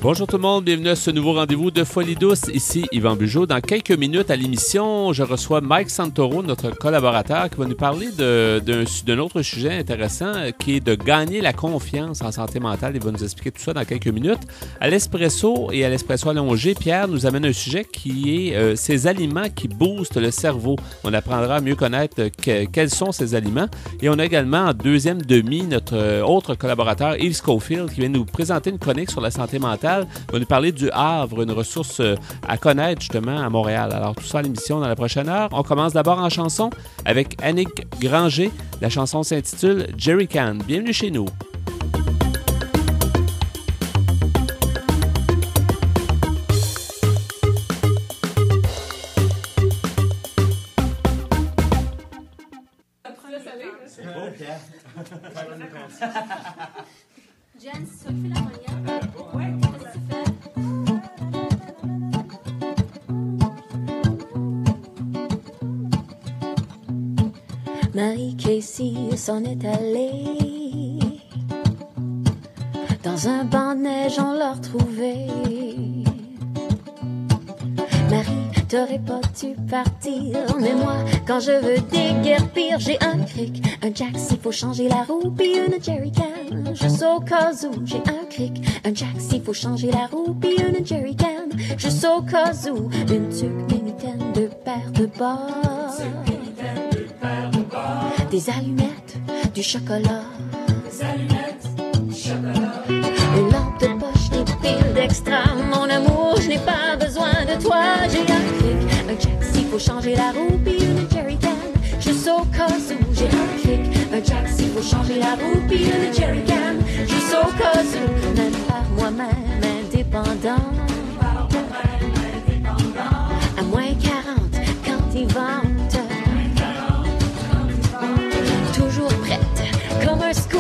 Bonjour tout le monde, bienvenue à ce nouveau rendez-vous de Folie douce. Ici Yvan Bugeaud. Dans quelques minutes à l'émission, je reçois Mike Santoro, notre collaborateur, qui va nous parler d'un autre sujet intéressant qui est de gagner la confiance en santé mentale. Il va nous expliquer tout ça dans quelques minutes. À l'Espresso et à l'Espresso allongé, Pierre nous amène un sujet qui est ces aliments qui boostent le cerveau. On apprendra à mieux connaître quels sont ces aliments. Et on a également en deuxième demi notre autre collaborateur, Yves Schofield, qui vient nous présenter une chronique sur la santé mentale. On va nous parler du Havre, une ressource à connaître justement à Montréal. Alors tout ça à l'émission dans la prochaine heure. On commence d'abord en chanson avec Annick Granger. La chanson s'intitule Jerry Can. Bienvenue chez nous. C'est beau, Pierre. Jen, c'est toi qui fais la manière? Oui. Qu'est-ce que tu fais? Marie Casey s'en est allée. Dans un banc de neige, on l'a retrouvée. Marie, t'aurais pas dû partir. Mais moi, quand je veux déguerpir, j'ai un cric, un jack s'il faut changer la roue, puis une jerrycan. Juste au cas où, j'ai un cric, un jack s'il faut changer la roue, puis une jerrycan. Juste au cas où, une tuque, des mitaines, deux paires de bas. Des allumettes, du chocolat. Des allumettes, du chocolat. Une lampe de poche, des piles d'extra. Mon amour, je n'ai pas besoin de toi. J'ai un cric, un jack s'il faut changer la roue, puis une jerrycan. Juste au cas où, j'ai un cric, un jack s'il faut changer la roue, puis une jerrycan. Juste au cas où, même par moi-même indépendant. À moins 40 quand ils vendent. Comme un scout,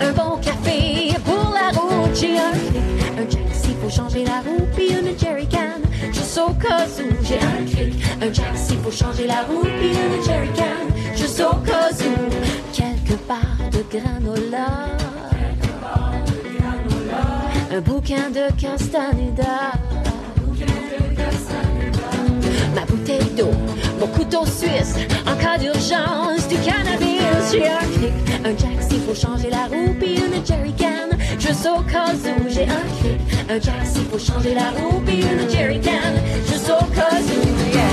un bon café pour la route. J'ai un cric, un jack s'il faut changer la roue, puis une jerrycan. Juste au cas où, j'ai un cric, un jack s'il faut changer la roue, puis une jerrycan. Juste au cas où, quelques barres de granola, un bouquin de castaneda, ma bouteille d'eau, mon couteau suisse, en cas d'urgence, du cannabis. J'ai un cric, un jack s'il faut changer la roue, puis une jerrycan. Juste au cas où, j'ai un cric, un jack s'il faut changer la roue, puis une jerrycan. Juste au cas où, yeah.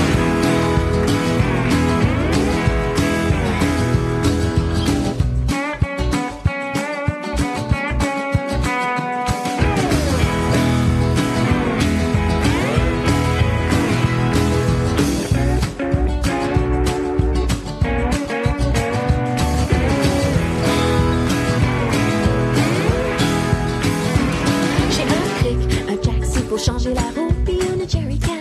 Changer la roue, puis une jerrycan.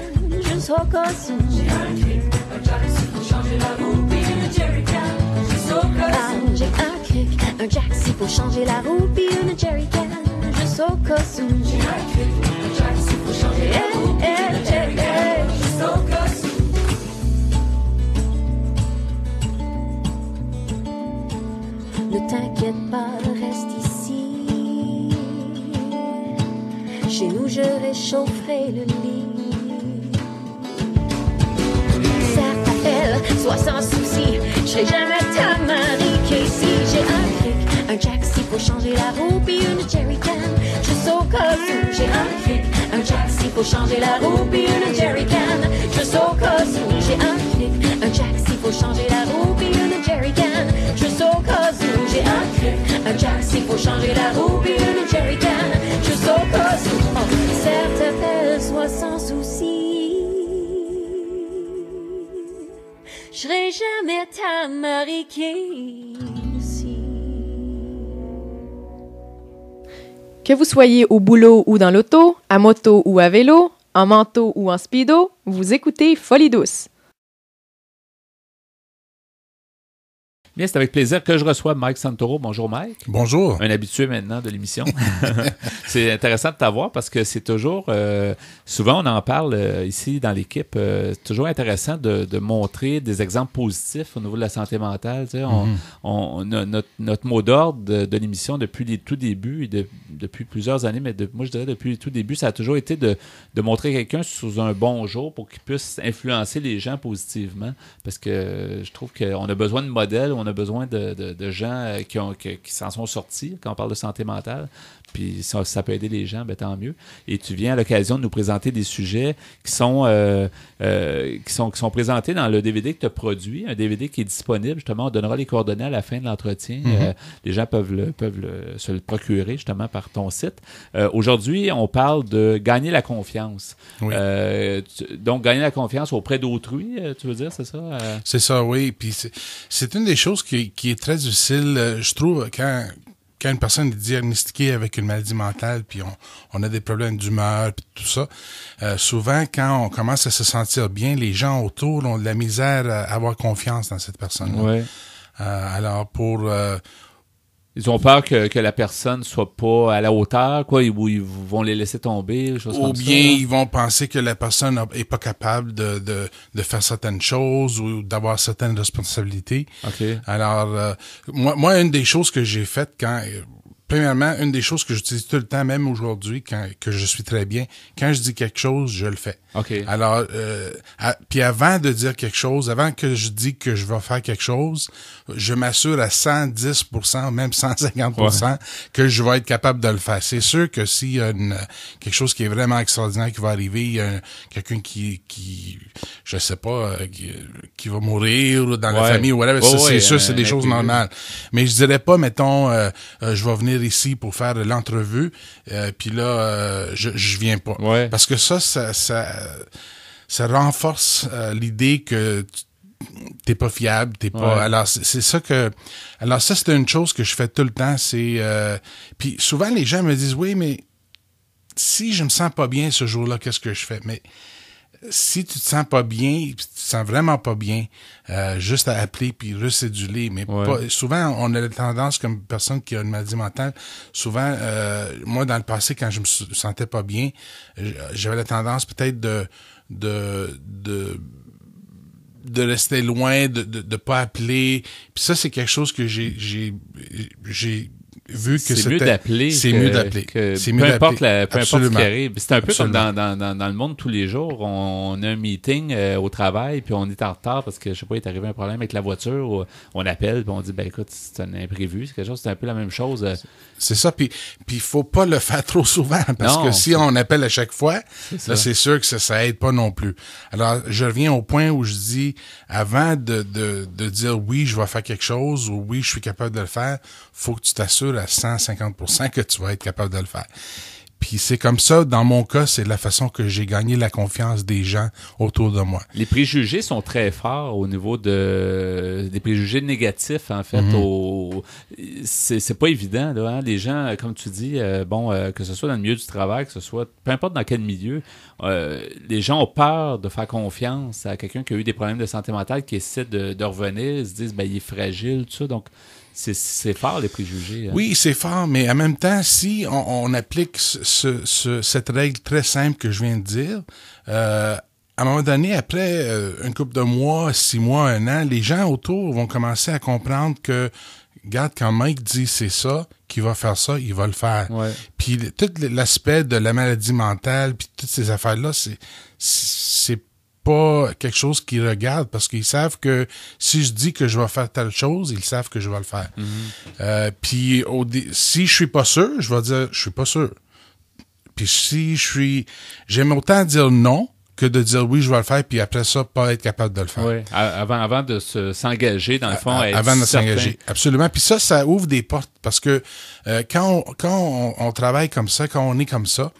Juste au cas où. J'ai un cric, un jack s'il faut changer la roue, puis une jerrycan. Juste au cas où. J'ai un cric, un jack s'il faut changer la roue, puis une jerrycan. Juste au cas où. J'ai un cric, un jack s'il faut changer la roue, puis une jerrycan. Juste au cas où. Ne t'inquiète pas, reste ici. Chez nous, je réchaufferai le lit. Serre ta pelle, sois sans souci. Je serai jamais ta Marie Casey. J'ai un cric, un jack s'il faut changer la roue, puis une jerrycan. Juste au cas où, j'ai un cric, un jack s'il faut changer la roue, puis une jerrycan. Juste au cas où, j'ai un cric, un jack s'il faut changer la roue, puis une jerrycan. Juste au cas où, j'ai un cric, un jack s'il faut changer la roue, puis une jerrycan. Juste au cas où. Serre ta pelle, sois sans souci. Je serai jamais ta Marie Casey. Que vous soyez au boulot ou dans l'auto, à moto ou à vélo, en manteau ou en speedo, vous écoutez Folie douce. Bien, c'est avec plaisir que je reçois Mike Santoro. Bonjour, Mike. Bonjour. Un habitué maintenant de l'émission. C'est intéressant de t'avoir parce que c'est toujours... souvent, on en parle ici dans l'équipe. C'est toujours intéressant de montrer des exemples positifs au niveau de la santé mentale. Tu sais, notre mot d'ordre de l'émission depuis les tout débuts, et depuis plusieurs années, mais moi, je dirais depuis les tout débuts, ça a toujours été de montrer quelqu'un sous un bon jour pour qu'il puisse influencer les gens positivement. Parce que je trouve qu'on a besoin de modèles, on a besoin de gens qui s'en sont sortis quand on parle de santé mentale. Puis si ça peut aider les gens, ben, tant mieux. Et tu viens à l'occasion de nous présenter des sujets qui sont présentés dans le DVD que tu as produit, un DVD qui est disponible. Justement, on donnera les coordonnées à la fin de l'entretien. Les gens peuvent se le procurer justement par ton site. Aujourd'hui, on parle de gagner la confiance. Oui. Donc, gagner la confiance auprès d'autrui, tu veux dire, c'est ça? C'est ça, oui. Puis c'est une des choses qui est très difficile, je trouve, quand une personne est diagnostiquée avec une maladie mentale, puis on a des problèmes d'humeur, puis tout ça, souvent, quand on commence à se sentir bien, les gens autour ont de la misère à avoir confiance dans cette personne-là. Oui. Alors, ils ont peur que la personne soit pas à la hauteur, quoi, ou ils vont les laisser tomber, choses comme ça. Ou bien ils vont penser que la personne est pas capable de faire certaines choses ou d'avoir certaines responsabilités. Okay. Alors, moi, une des choses que j'ai faites premièrement, une des choses que j'utilise tout le temps, même aujourd'hui, que je suis très bien, quand je dis quelque chose, je le fais. Okay. Alors, puis avant de dire quelque chose, avant que je dis que je vais faire quelque chose, je m'assure à 110%, même 150% que je vais être capable de le faire. C'est sûr que s'il y a quelque chose qui est vraiment extraordinaire qui va arriver, il y a quelqu'un qui je sais pas, qui va mourir dans la famille ou whatever, c'est sûr, c'est des choses normales. Mais je dirais pas, mettons, je vais venir ici pour faire l'entrevue, puis là, je viens pas. Ouais. Parce que ça renforce l'idée que t'es pas fiable, t'es pas. Ouais. Alors c'est ça que. Alors ça c'est une chose que je fais tout le temps. C'est puis souvent les gens me disent oui mais si je me sens pas bien ce jour-là qu'est-ce que je fais? Mais si tu te sens pas bien, tu te sens vraiment pas bien, juste à appeler puis recéduler, mais pas, souvent on a la tendance comme personne qui a une maladie mentale, souvent moi dans le passé quand je me sentais pas bien, j'avais la tendance peut-être de rester loin, de pas appeler. Puis ça c'est quelque chose que j'ai vu que c'est mieux d'appeler. C'est mieux d'appeler. C'est mieux d'appeler. Peu importe ce qui arrive. C'est un peu Absolument. comme dans le monde tous les jours. On a un meeting au travail, puis on est en retard parce que, je sais pas, il est arrivé un problème avec la voiture. Ou on appelle, puis on dit, ben écoute, c'est un imprévu. C'est quelque chose, c'est un peu la même chose. C'est ça, puis faut pas le faire trop souvent, parce que si on appelle à chaque fois, là, c'est sûr que ça aide pas non plus. Alors, je reviens au point où je dis, avant de dire oui, je vais faire quelque chose, ou oui, je suis capable de le faire, faut que tu t'assures à 150% que tu vas être capable de le faire. Puis c'est comme ça, dans mon cas, c'est la façon que j'ai gagné la confiance des gens autour de moi. Les préjugés sont très forts au niveau des préjugés négatifs, en fait. C'est pas évident, là. Hein? Les gens, comme tu dis, que ce soit dans le milieu du travail, que ce soit, peu importe dans quel milieu, les gens ont peur de faire confiance à quelqu'un qui a eu des problèmes de santé mentale, qui essaie de revenir, ils se disent, ben, il est fragile, tout ça. Donc, c'est fort, les préjugés. Hein? Oui, c'est fort, mais en même temps, si on applique cette règle très simple que je viens de dire, à un moment donné, après une couple de mois, 6 mois, 1 an, les gens autour vont commencer à comprendre que, regarde, quand Mike dit c'est ça, qu'il va faire ça, il va le faire. Ouais. Puis tout l'aspect de la maladie mentale, puis toutes ces affaires-là, c'est pas quelque chose qu'ils regardent parce qu'ils savent que si je dis que je vais faire telle chose, ils savent que je vais le faire. Puis si je suis pas sûr, je vais dire je suis pas sûr. Puis si j'aime autant dire non que de dire oui, je vais le faire, puis après ça, pas être capable de le faire. Oui, avant de s'engager, dans le fond, avant de s'engager. Absolument. Puis ça ouvre des portes parce que quand on travaille comme ça, quand on est comme ça,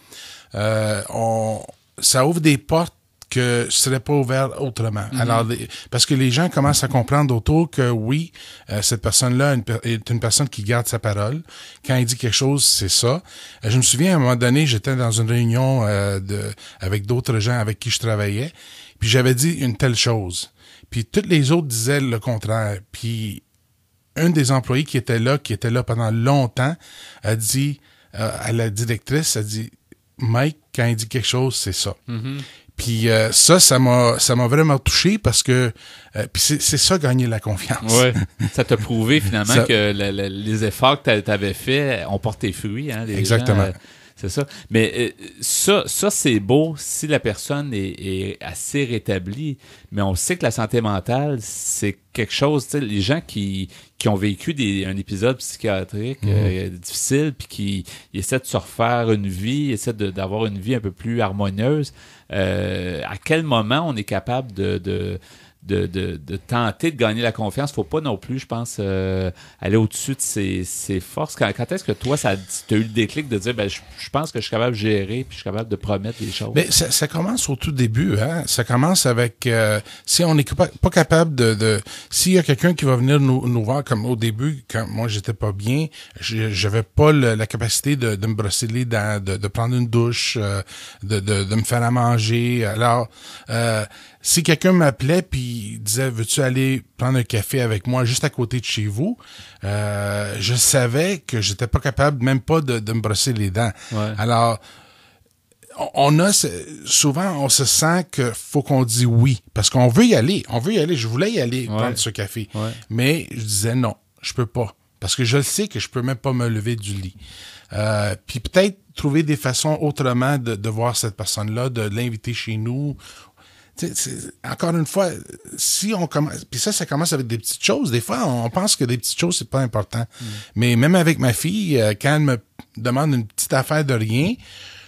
ça ouvre des portes que ce serait pas ouvert autrement. Alors, parce que les gens commencent à comprendre autour que oui, cette personne-là est une personne qui garde sa parole. Quand il dit quelque chose, c'est ça. Je me souviens, à un moment donné, j'étais dans une réunion avec d'autres gens avec qui je travaillais, puis j'avais dit une telle chose. Puis toutes les autres disaient le contraire. Puis un des employés qui était là pendant longtemps, a dit à la directrice, a dit, Mike, quand il dit quelque chose, c'est ça. Mm-hmm. Puis ça m'a vraiment touché parce que puis c'est ça gagner la confiance. Ouais. Ça t'a prouvé finalement que les efforts que t'avais faits ont porté fruit. Hein, exactement. Gens, c'est ça. Mais ça c'est beau si la personne est assez rétablie. Mais on sait que la santé mentale, c'est quelque chose, tu sais, les gens qui ont vécu un épisode psychiatrique difficile, puis qui essaient de se refaire une vie, essaient d'avoir une vie un peu plus harmonieuse, à quel moment on est capable de tenter de gagner la confiance? Faut pas non plus, je pense, aller au-dessus de ses forces. Quand est-ce que toi, tu as eu le déclic de dire, je pense que je suis capable de gérer, puis je suis capable de promettre des choses? Mais ça commence au tout début, hein. Ça commence avec si on n'est pas capable de s'il y a quelqu'un qui va venir nous voir, comme au début, quand moi j'étais pas bien, j'avais pas la capacité de me brosser les dents, de prendre une douche, de me faire à manger. Alors si quelqu'un m'appelait puis disait, veux-tu aller prendre un café avec moi juste à côté de chez vous, je savais que j'étais pas capable même pas de me brosser les dents. Ouais. Alors souvent on se sent que faut qu'on dise oui parce qu'on veut y aller, je voulais y aller prendre ce café, mais je disais non, je peux pas parce que je sais que je peux même pas me lever du lit. Puis peut-être trouver des façons autrement de voir cette personne-là, de l'inviter chez nous. Encore une fois, si on commence, puis ça commence avec des petites choses. Des fois, on pense que des petites choses, c'est pas important. Mais même avec ma fille, quand elle me demande une petite affaire de rien,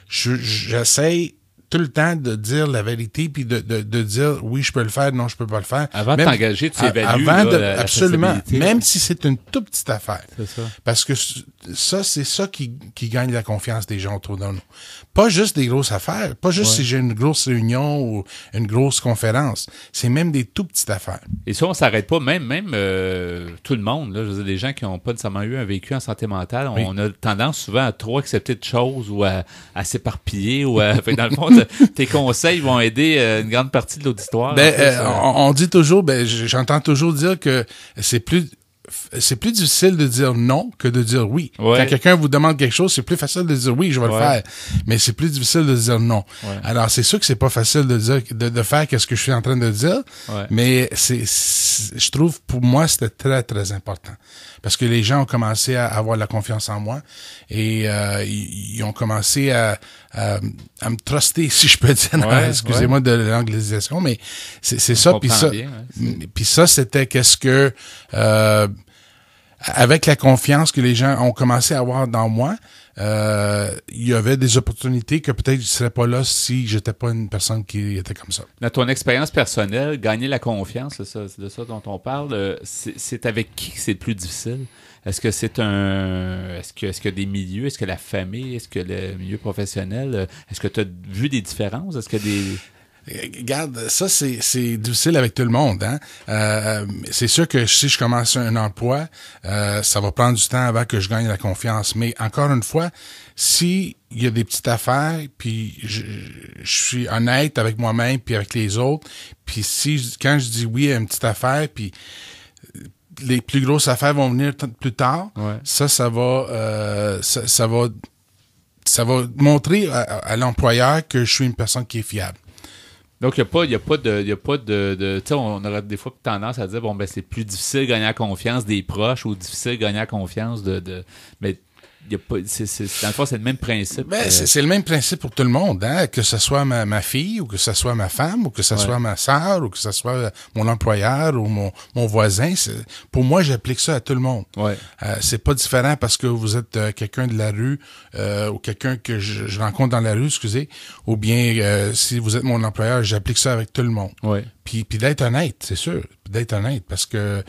j'essaie tout le temps de dire la vérité puis de dire oui, je peux le faire, non, je peux pas le faire. Avant de t'engager, tu évalues absolument, même si c'est une toute petite affaire. C'est ça. Parce que c'est ça qui gagne la confiance des gens autour de nous. Pas juste des grosses affaires, pas juste si j'ai une grosse réunion ou une grosse conférence. C'est même des tout petites affaires. Et ça, on s'arrête pas. Même tout le monde, là, je veux dire, les gens qui n'ont pas nécessairement eu un vécu en santé mentale, on a tendance souvent à trop accepter de choses ou à s'éparpiller ou à... Fait, dans le fond, tes conseils vont aider une grande partie de l'auditoire. On dit toujours, j'entends toujours dire que c'est plus difficile de dire non que de dire oui. Ouais. Quand quelqu'un vous demande quelque chose, c'est plus facile de dire oui, je vais le faire. Mais c'est plus difficile de dire non. Ouais. Alors, c'est sûr que c'est pas facile de dire, de faire qu'est-ce que je suis en train de dire. Ouais. Mais je trouve, pour moi, c'était très, très important. Parce que les gens ont commencé à avoir la confiance en moi et ils ont commencé à me truster, si je peux dire. Excusez-moi de l'anglisation, mais c'est ça. Puis ça, puis ça, c'était qu'est-ce que avec la confiance que les gens ont commencé à avoir dans moi, il y avait des opportunités que peut-être je serais pas là si j'étais pas une personne qui était comme ça. Dans ton expérience personnelle, gagner la confiance, c'est de ça dont on parle. C'est avec qui que c'est le plus difficile? Est-ce que c'est est-ce que des milieux, est-ce que la famille, est-ce que le milieu professionnel, est-ce que tu as vu des différences? Est-ce que Regarde, ça, c'est difficile avec tout le monde, hein. C'est sûr que si je commence un emploi, ça va prendre du temps avant que je gagne la confiance. Mais encore une fois, si il y a des petites affaires, puis je suis honnête avec moi-même puis avec les autres, puis quand je dis oui à une petite affaire, puis les plus grosses affaires vont venir plus tard, ça va montrer à l'employeur que je suis une personne qui est fiable. Donc, il n'y a pas de tu sais, on aurait des fois tendance à dire, c'est plus difficile de gagner la confiance des proches ou difficile de gagner la confiance mais il y a pas, dans le fond, c'est le même principe. C'est le même principe pour tout le monde, hein, que ce soit ma fille ou que ce soit ma femme ou que ce soit ma sœur ou que ce soit mon employeur ou mon voisin. Pour moi, j'applique ça à tout le monde. Ouais. C'est pas différent parce que vous êtes quelqu'un de la rue ou quelqu'un que je rencontre dans la rue, excusez, ou bien si vous êtes mon employeur, j'applique ça avec tout le monde. Ouais. Puis d'être honnête, c'est sûr. D'être honnête parce que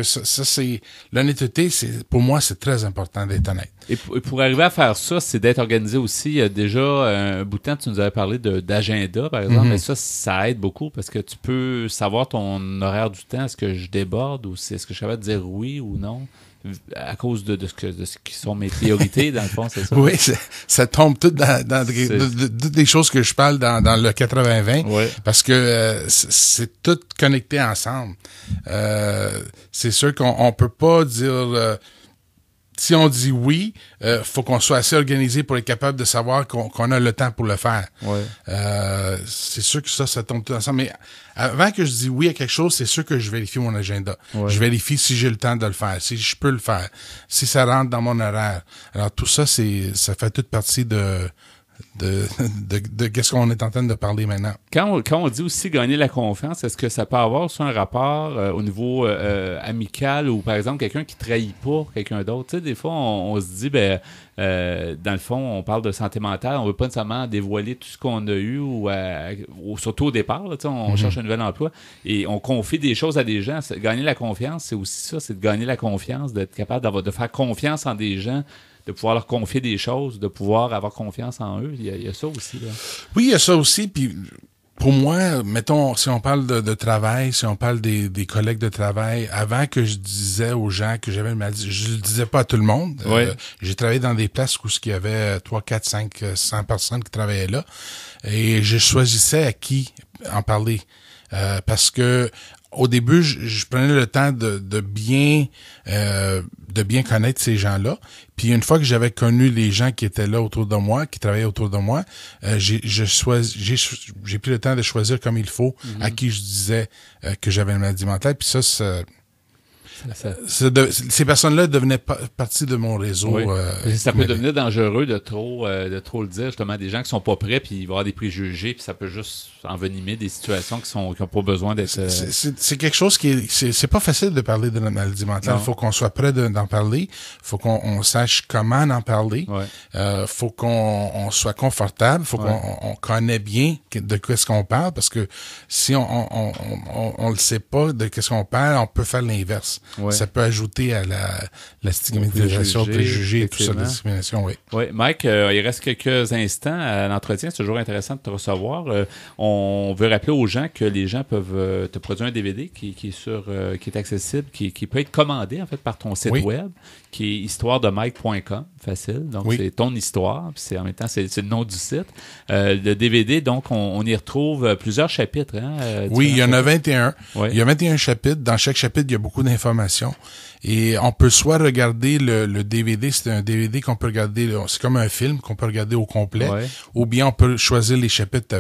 ça c'est l'honnêteté, pour moi c'est très important d'être honnête. Et pour arriver à faire ça, c'est d'être organisé aussi. Il y a déjà un bout de temps, tu nous avais parlé d'agenda, par exemple, mais ça aide beaucoup parce que tu peux savoir ton horaire du temps. Est-ce que je déborde ou est-ce que je suis capable de dire oui ou non? à cause de ce qui sont mes priorités, dans le fond, c'est ça? Oui, ça tombe tout dans toutes les choses que je parle dans le 80-20, parce que c'est tout connecté ensemble. C'est sûr qu'on peut pas dire... si on dit oui, faut qu'on soit assez organisé pour être capable de savoir qu'on a le temps pour le faire. C'est sûr que ça tombe tout ensemble. Mais avant que je dise oui à quelque chose, c'est sûr que je vérifie mon agenda. Je vérifie si j'ai le temps de le faire, si je peux le faire, si ça rentre dans mon horaire. Alors tout ça, ça fait toute partie de qu'est-ce qu'on est en train de parler maintenant. Quand on dit aussi gagner la confiance, est-ce que ça peut avoir aussi un rapport au niveau amical ou, par exemple, quelqu'un qui trahit pas quelqu'un d'autre? Tu sais, des fois, on se dit, dans le fond, on parle de santé mentale, on veut pas nécessairement dévoiler tout ce qu'on a eu ou surtout au départ, là, tu sais, on cherche un nouvel emploi et on confie des choses à des gens. Gagner la confiance, c'est aussi ça, c'est de gagner la confiance, d'être capable de faire confiance en des gens, de pouvoir leur confier des choses, de pouvoir avoir confiance en eux. Il y a ça aussi, là. Oui, il y a ça aussi. Puis pour moi, mettons, si on parle de travail, si on parle des collègues de travail, avant que je disais aux gens que j'avais une maladie, je le disais pas à tout le monde. J'ai travaillé dans des places où il y avait 3, 4, 5, 100 personnes qui travaillaient là. Et je choisissais à qui en parler. Parce que au début, je prenais le temps de bien connaître ces gens-là. Puis une fois que j'avais connu les gens qui étaient là autour de moi, qui travaillaient autour de moi, j'ai pris le temps de choisir comme il faut à qui je disais que j'avais une maladie mentale. Puis ces personnes-là devenaient partie de mon réseau. Ça peut devenir dangereux de trop le dire, justement, des gens qui sont pas prêts, puis il va y avoir des préjugés, puis ça peut juste envenimer des situations qui ont pas besoin d'être... C'est quelque chose c'est pas facile de parler de la maladie mentale. Il faut qu'on soit prêt d'en parler. Faut qu'on sache comment en parler. Faut qu'on soit confortable. Faut qu'on connaît bien de qu'est-ce qu'on parle, parce que si on le sait pas de qu'est-ce qu'on parle, on peut faire l'inverse. Ça peut ajouter à la stigmatisation, préjugés et tout ça, la discrimination, Oui, Mike, il reste quelques instants à l'entretien. C'est toujours intéressant de te recevoir. On veut rappeler aux gens que les gens peuvent te produire un DVD qui est accessible, qui peut être commandé en fait par ton site web, qui est histoiredemike.com, facile. Donc c'est ton histoire, puis en même temps c'est le nom du site. Le DVD, donc on y retrouve plusieurs chapitres. Oui, il y en a 21. Il y a 21 chapitres. Dans chaque chapitre, il y a beaucoup d'informations. Et on peut soit regarder le DVD, c'est un DVD qu'on peut regarder, c'est comme un film qu'on peut regarder au complet, ou bien on peut choisir les chapitres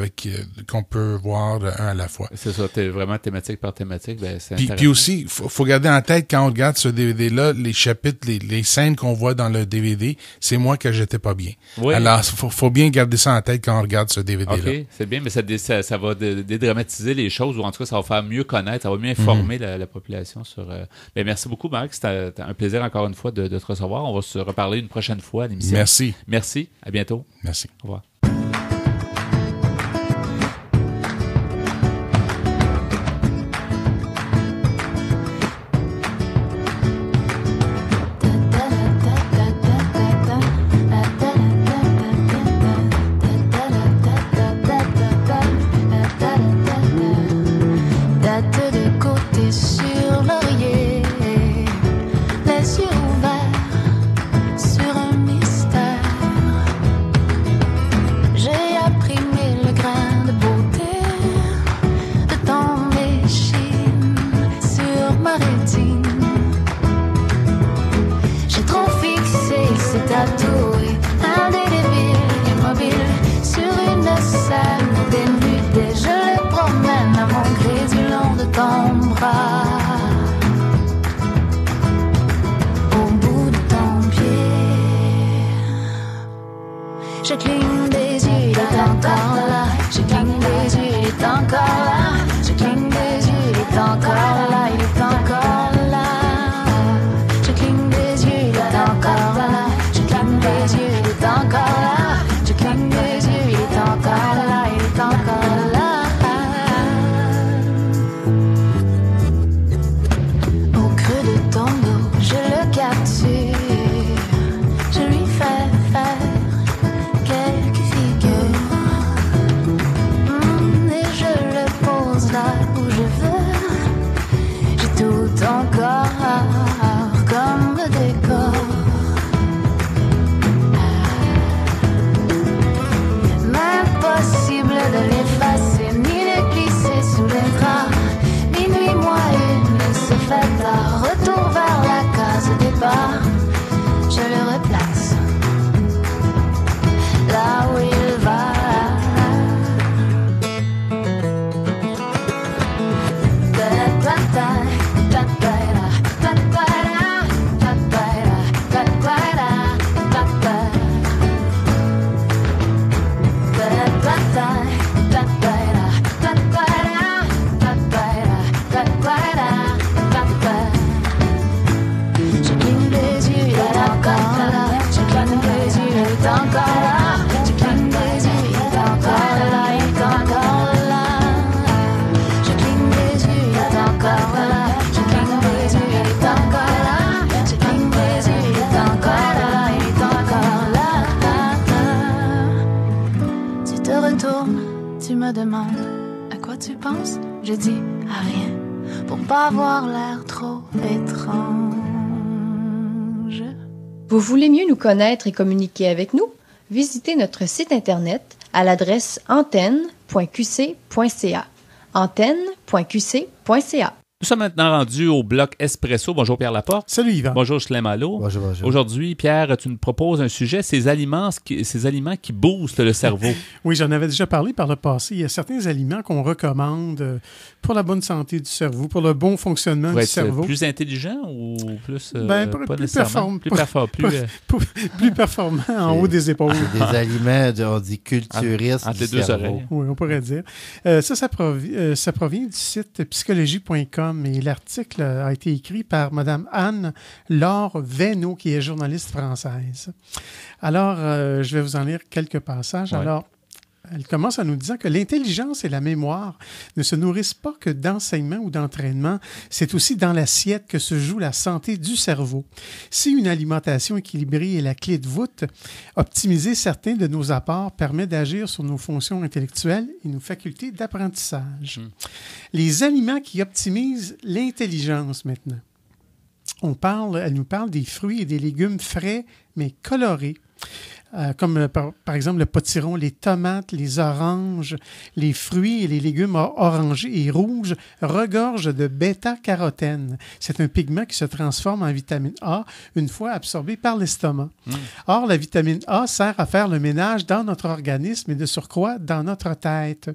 qu'on peut voir un à la fois. C'est ça, vraiment thématique par thématique, c'est intéressant. Puis aussi, faut garder en tête quand on regarde ce DVD-là, les chapitres, les scènes qu'on voit dans le DVD, c'est moi que j'étais pas bien. Alors, faut bien garder ça en tête quand on regarde ce DVD-là. OK, c'est bien, mais ça va dédramatiser les choses, ou en tout cas, ça va faire mieux connaître, ça va mieux informer la population sur... merci beaucoup, Marc. C'était un plaisir encore une fois de te recevoir. On va se reparler une prochaine fois à l'émission. Merci. Merci. À bientôt. Merci. Au revoir. Je cligne des yeux, il est encore là. Je cligne des yeux, il est encore là. Je cligne des yeux, il est encore là. Il est encore là. Je cligne des yeux, il est encore là. Je cligne des yeux, il est encore là. Je cligne des yeux, il est encore là. Il est encore là. Au creux de ton dos, je le capture. Je lui fais faire quelques figures. demande à quoi tu penses, je dis à rien pour pas avoir l'air trop étrange. Vous voulez mieux nous connaître et communiquer avec nous? Visitez notre site Internet à l'adresse antenne.qc.ca. antenne.qc.ca. Nous sommes maintenant rendus au bloc Espresso. Bonjour Pierre Laporte. Salut Yvan. Bonjour Chelem Allo. Bonjour, bonjour. Aujourd'hui, Pierre, tu nous proposes un sujet, ces aliments qui boostent le cerveau. Oui, j'en avais déjà parlé par le passé. Il y a certains aliments qu'on recommande pour la bonne santé du cerveau, pour le bon fonctionnement Pour du être cerveau. plus intelligent ou plus pas plus nécessairement? Plus performant en haut des épaules. C'est des aliments, on dit culturistes entre du les deux cerveau. oreilles. Oui, on pourrait dire. Ça provient du site psychologie.com et l'article a été écrit par Mme Anne-Laure Veynaud, qui est journaliste française. Alors, je vais vous en lire quelques passages. Ouais. Alors, elle commence en nous disant que l'intelligence et la mémoire ne se nourrissent pas que d'enseignement ou d'entraînement. C'est aussi dans l'assiette que se joue la santé du cerveau. Si une alimentation équilibrée est la clé de voûte, optimiser certains de nos apports permet d'agir sur nos fonctions intellectuelles et nos facultés d'apprentissage. Les aliments qui optimisent l'intelligence maintenant. Elle nous parle des fruits et des légumes frais, mais colorés. Comme par exemple le potiron, les tomates, les oranges, les fruits et les légumes orangés et rouges regorgent de bêta-carotène. C'est un pigment qui se transforme en vitamine A une fois absorbé par l'estomac. Or, la vitamine A sert à faire le ménage dans notre organisme et de surcroît dans notre tête.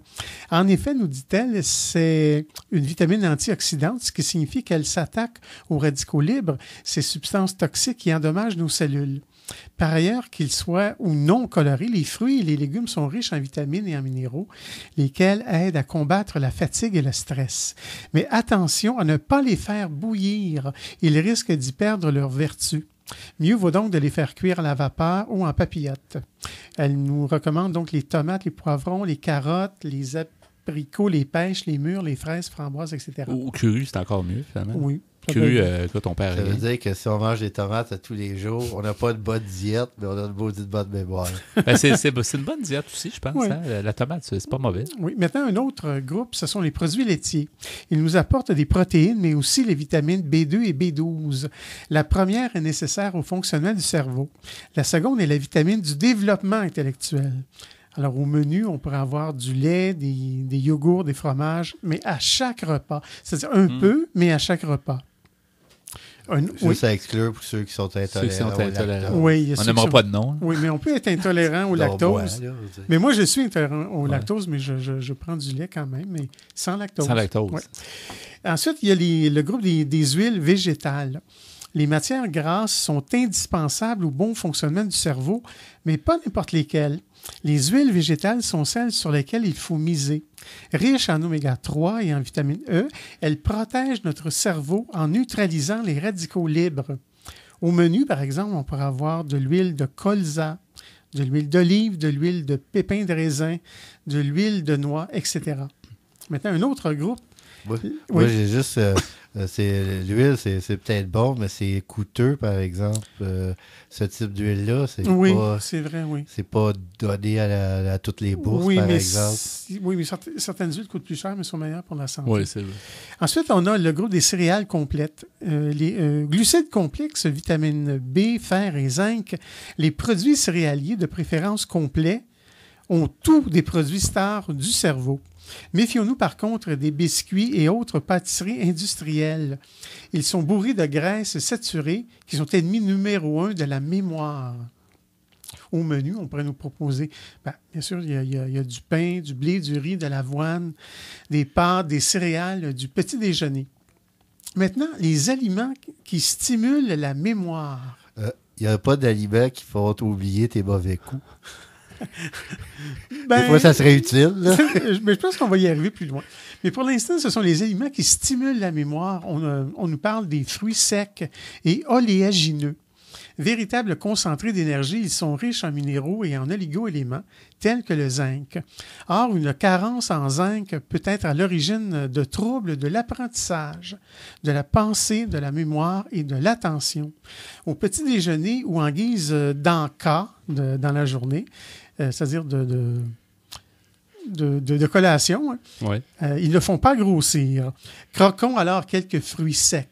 En effet, nous dit-elle, c'est une vitamine antioxydante, ce qui signifie qu'elle s'attaque aux radicaux libres, ces substances toxiques qui endommagent nos cellules. Par ailleurs, qu'ils soient ou non colorés, les fruits et les légumes sont riches en vitamines et en minéraux, lesquels aident à combattre la fatigue et le stress. Mais attention à ne pas les faire bouillir, ils risquent d'y perdre leur vertu. Mieux vaut donc de les faire cuire à la vapeur ou en papillote. Elle nous recommande donc les tomates, les poivrons, les carottes, les abricots, les pêches, les mûres, les fraises, framboises, etc. Ou cru, c'est encore mieux, finalement. Oui. Cru, quand ton père Ça veut est. dire que si on mange des tomates à tous les jours, on n'a pas de bonne diète, mais on a une bonne mémoire. Ben, c'est une bonne diète aussi, je pense. Oui. Hein? La tomate, c'est pas mauvais. Oui. Maintenant, un autre groupe, ce sont les produits laitiers. Ils nous apportent des protéines, mais aussi les vitamines B2 et B12. La première est nécessaire au fonctionnement du cerveau. La seconde est la vitamine du développement intellectuel. Alors, au menu, on pourrait avoir du lait, des yogourts, des fromages, mais à chaque repas. C'est-à-dire un peu, mais à chaque repas. Juste à exclure pour ceux qui sont intolérants. Oui, On n'aimera pas de nom. Oui, mais on peut être intolérant au lactose. Là, Mais moi, je suis intolérant au lactose, mais je prends du lait quand même, mais sans lactose. Sans lactose. Ouais. Ensuite, il y a le groupe des huiles végétales. Les matières grasses sont indispensables au bon fonctionnement du cerveau, mais pas n'importe lesquelles. Les huiles végétales sont celles sur lesquelles il faut miser. Riches en oméga 3 et en vitamine E, elles protègent notre cerveau en neutralisant les radicaux libres. Au menu, par exemple, on pourrait avoir de l'huile de colza, de l'huile d'olive, de l'huile de pépins de raisin, de l'huile de noix, etc. Maintenant, un autre groupe. Moi, j'ai juste... l'huile, c'est peut-être bon, mais c'est coûteux, par exemple. Ce type d'huile-là, c'est c'est vrai, oui. C'est pas donné à toutes les bourses, par exemple. Oui, mais certaines huiles coûtent plus cher, mais sont meilleures pour la santé. Oui, c'est vrai. Ensuite, on a le groupe des céréales complètes. Les glucides complexes, vitamines B, fer et zinc. Les produits céréaliers, de préférence complets, ont tous des produits stars du cerveau. Méfions-nous par contre des biscuits et autres pâtisseries industrielles. Ils sont bourrés de graisses saturées qui sont ennemis numéro 1 de la mémoire. Au menu, on pourrait nous proposer, bien sûr, il y a du pain, du blé, du riz, de l'avoine, des pâtes, des céréales, du petit déjeuner. Maintenant, les aliments qui stimulent la mémoire. Il n'y a pas d'aliments qui font oublier tes mauvais coups. Des fois, ça serait utile. Mais je pense qu'on va y arriver plus loin. Mais pour l'instant, ce sont les aliments qui stimulent la mémoire. On nous parle des fruits secs et oléagineux. Véritables concentrés d'énergie, ils sont riches en minéraux et en oligo-éléments, tels que le zinc. Or, une carence en zinc peut être à l'origine de troubles de l'apprentissage, de la pensée, de la mémoire et de l'attention. Au petit déjeuner ou en guise d'en-cas dans la journée, c'est-à-dire de collation. Hein. Ouais. Ils ne font pas grossir. Croquons alors quelques fruits secs.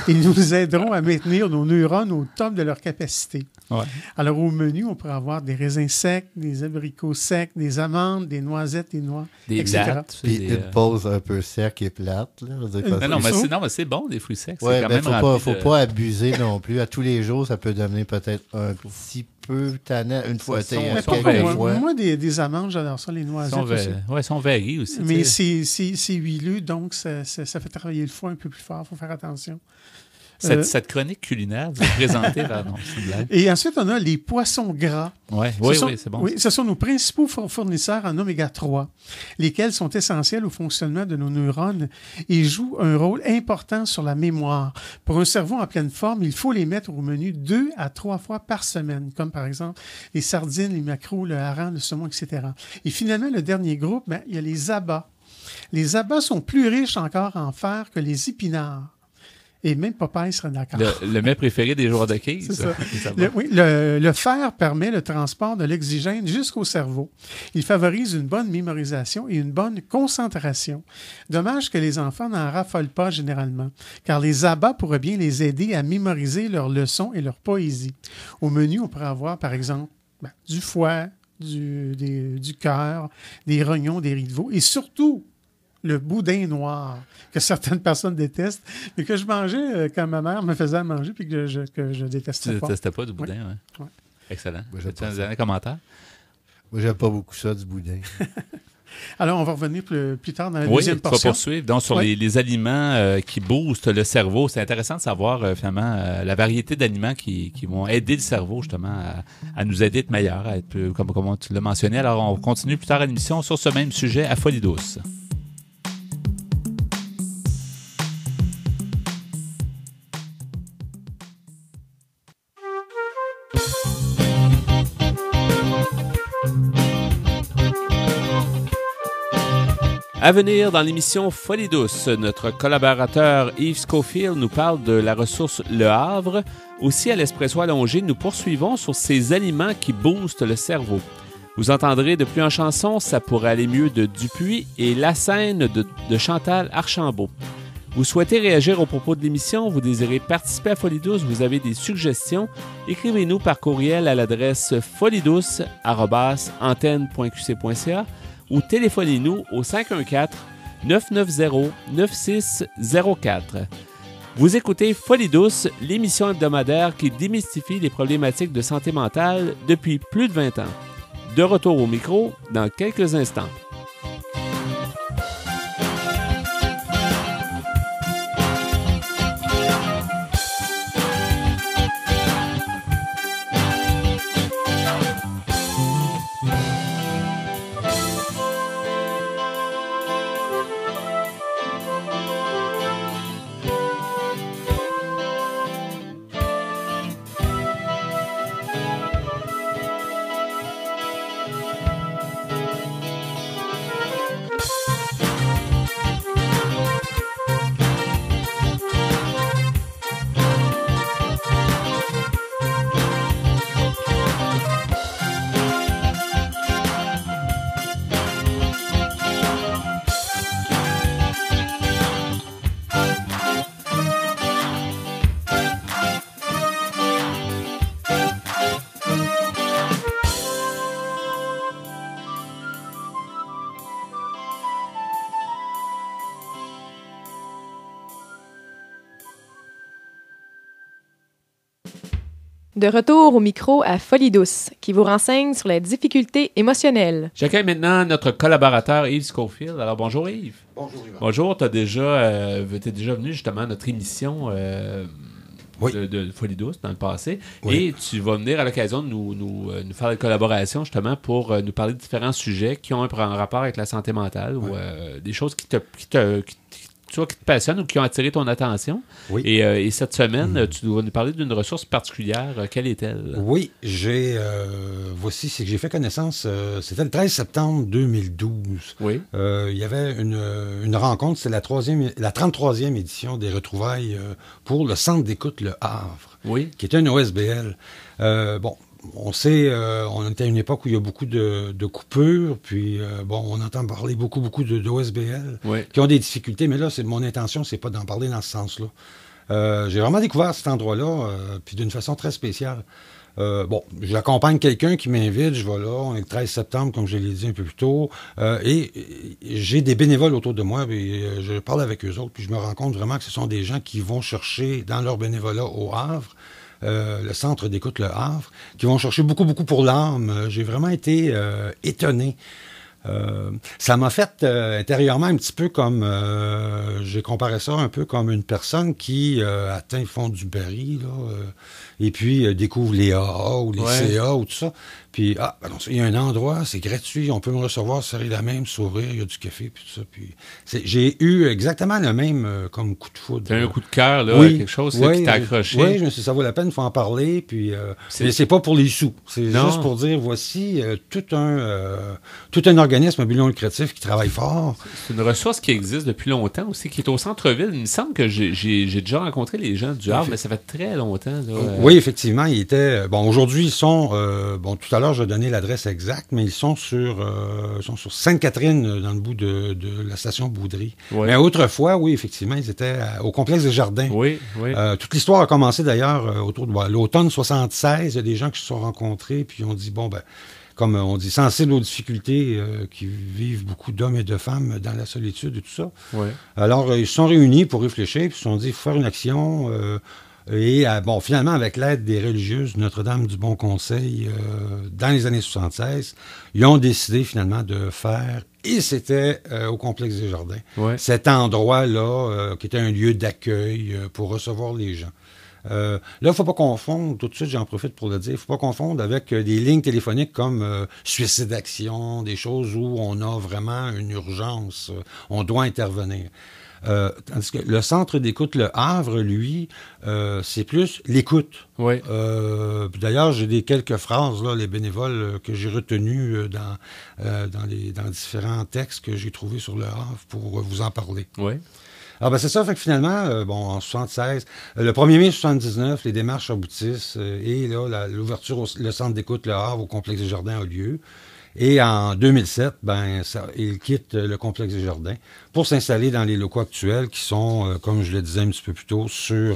Ils nous aideront à maintenir nos neurones au top de leur capacité. Ouais. Alors, au menu, on pourrait avoir des raisins secs, des abricots secs, des amandes, des noisettes, des noix, Des etc. dattes. Puis des, une pause un peu sec et plate. Là, je veux dire, parce Non, que- non, mais c'est bon, des fruits secs. Ouais, c'est quand mais même faut rempli de- pas abuser non plus. À tous les jours, ça peut devenir peut-être un petit peu tannant. Une fois, Sont- Mais sont pourquoi? verts. Moi, des amandes, j'adore ça, les noisettes aussi. Ils sont verris aussi. Mais tu sais. c'est huileux, donc ça fait travailler le foie un peu plus fort. Il faut faire attention. Cette chronique culinaire, vous présentez vers non, c'est une blague. Et ensuite, on a les poissons gras. Ouais. Ce Oui, sont- oui, c'est bon. Oui, ce sont nos principaux fournisseurs en oméga 3, lesquels sont essentiels au fonctionnement de nos neurones et jouent un rôle important sur la mémoire. Pour un cerveau en pleine forme, il faut les mettre au menu 2 à 3 fois par semaine, comme par exemple les sardines, les maquereaux, le hareng, le saumon, etc. Et finalement, le dernier groupe, il y a les abats. Les abats sont plus riches encore en fer que les épinards. Et même Popeye serait d'accord. Le mets préféré des joueurs de quilles. C'est ça. Ça va. Le fer permet le transport de l'oxygène jusqu'au cerveau. Il favorise une bonne mémorisation et une bonne concentration. Dommage que les enfants n'en raffolent pas généralement, car les abats pourraient bien les aider à mémoriser leurs leçons et leur poésie. Au menu, on pourrait avoir, par exemple, du foie, du cœur, des rognons, des riz de veau, et surtout, le boudin noir, que certaines personnes détestent, mais que je mangeais quand ma mère me faisait à manger, puis que je détestais Tu pas. détestais pas du boudin, Oui. ouais. Ouais. Excellent. Moi, j'aime As-tu pas un ça. dernier commentaire? Moi, j'aime pas beaucoup ça, du boudin. Alors, on va revenir plus tard dans la Oui, deuxième tu vas portion. poursuivre. Donc, sur Oui. les aliments qui boostent le cerveau, c'est intéressant de savoir finalement la variété d'aliments qui vont aider le cerveau justement à nous aider à être meilleurs, à être plus, comme tu l'as mentionné. Alors, on continue plus tard à l'émission sur ce même sujet à Folie douce. À venir dans l'émission Folie douce, notre collaborateur Yves Scofield nous parle de la ressource Le Havre. Aussi à l'Espresso allongé, nous poursuivons sur ces aliments qui boostent le cerveau. Vous entendrez depuis en chanson Ça pourrait aller mieux de Dupuis et La Seine de Chantal Archambault. Vous souhaitez réagir au propos de l'émission, vous désirez participer à Folie douce, vous avez des suggestions, écrivez-nous par courriel à l'adresse foliedouce@antenne.qc.ca ou téléphonez-nous au 514-990-9604. Vous écoutez Folie douce, l'émission hebdomadaire qui démystifie les problématiques de santé mentale depuis plus de 20 ans. De retour au micro dans quelques instants. De retour au micro à Folie douce, qui vous renseigne sur les difficultés émotionnelles. J'accueille maintenant notre collaborateur Yves Scofield. Alors bonjour Yves. Bonjour Yvan. Bonjour, t'es déjà venu justement à notre émission Oui. de Folie douce dans le passé. Oui. Et tu vas venir à l'occasion de nous faire une collaboration justement pour nous parler de différents sujets qui ont un rapport avec la santé mentale ou des choses qui te passionnent ou qui ont attiré ton attention. Oui. Et cette semaine, tu vas nous parler d'une ressource particulière. Quelle est-elle? Oui, voici, c'est que j'ai fait connaissance, c'était le 13 septembre 2012. Oui. Il y avait une rencontre, c'est la 33e édition des retrouvailles pour le Centre d'écoute Le Havre, Oui. qui était un OSBL. on sait, on était à une époque où il y a beaucoup de coupures, puis on entend parler beaucoup d'OSBL qui ont des difficultés, mais là, mon intention, c'est pas d'en parler dans ce sens-là. J'ai vraiment découvert cet endroit-là, puis d'une façon très spéciale. J'accompagne quelqu'un qui m'invite, je vais là, on est le 13 septembre, comme je l'ai dit un peu plus tôt, et j'ai des bénévoles autour de moi, puis je parle avec eux autres, puis je me rends compte vraiment que ce sont des gens qui vont chercher dans leur bénévolat au Havre, le centre d'écoute Le Havre, qui vont chercher beaucoup pour l'âme. J'ai vraiment été étonné. Ça m'a fait intérieurement un petit peu comme, j'ai comparé ça un peu comme une personne qui atteint le fond du baril, là, et puis découvre les AA ou les CA ou tout ça. Puis, il y a un endroit, c'est gratuit, on peut me recevoir, serrer la main, sourire, il y a du café, puis tout ça. Puis, j'ai eu exactement le même comme coup de foudre. T'as un coup de cœur, là, quelque chose qui t'a accroché. Oui, je me suis dit, ça vaut la peine, il faut en parler, puis mais c'est pas pour les sous. C'est juste pour dire, voici tout un organisme à but non lucratif qui travaille fort. C'est une ressource qui existe depuis longtemps aussi, qui est au centre-ville. Il me semble que j'ai déjà rencontré les gens du Havre, mais ça fait très longtemps. Là, Oui, effectivement, ils étaient... aujourd'hui, ils sont... tout à l'heure, je donnais l'adresse exacte, mais ils sont sur Sainte-Catherine, dans le bout de la station Boudry. Oui. Mais autrefois, oui, effectivement, ils étaient au complexe des Jardins. Oui. Toute l'histoire a commencé, d'ailleurs, autour de l'automne 76. Il y a des gens qui se sont rencontrés, puis on dit, comme on dit, sensibles aux difficultés qui vivent beaucoup d'hommes et de femmes dans la solitude et tout ça. Oui. Alors, ils se sont réunis pour réfléchir, puis ils se sont dit, il faut faire une action... Et finalement, avec l'aide des religieuses Notre-Dame du Bon Conseil, dans les années 76, ils ont décidé finalement de faire, et c'était au complexe des Jardins, cet endroit-là qui était un lieu d'accueil pour recevoir les gens. Là, il ne faut pas confondre, tout de suite j'en profite pour le dire, il ne faut pas confondre avec des lignes téléphoniques comme Suicide Action, des choses où on a vraiment une urgence, on doit intervenir. Tandis que le centre d'écoute Le Havre, lui, c'est plus l'écoute. Oui. D'ailleurs, j'ai quelques phrases, là, les bénévoles que j'ai retenues dans différents textes que j'ai trouvés sur Le Havre pour vous en parler. Oui. C'est ça, fait que finalement, en 76, le 1er mai 79, les démarches aboutissent et là, l'ouverture, le centre d'écoute Le Havre au complexe des Jardins a lieu. Et en 2007, il quitte le complexe des Jardins pour s'installer dans les locaux actuels qui sont, comme je le disais un petit peu plus tôt, sur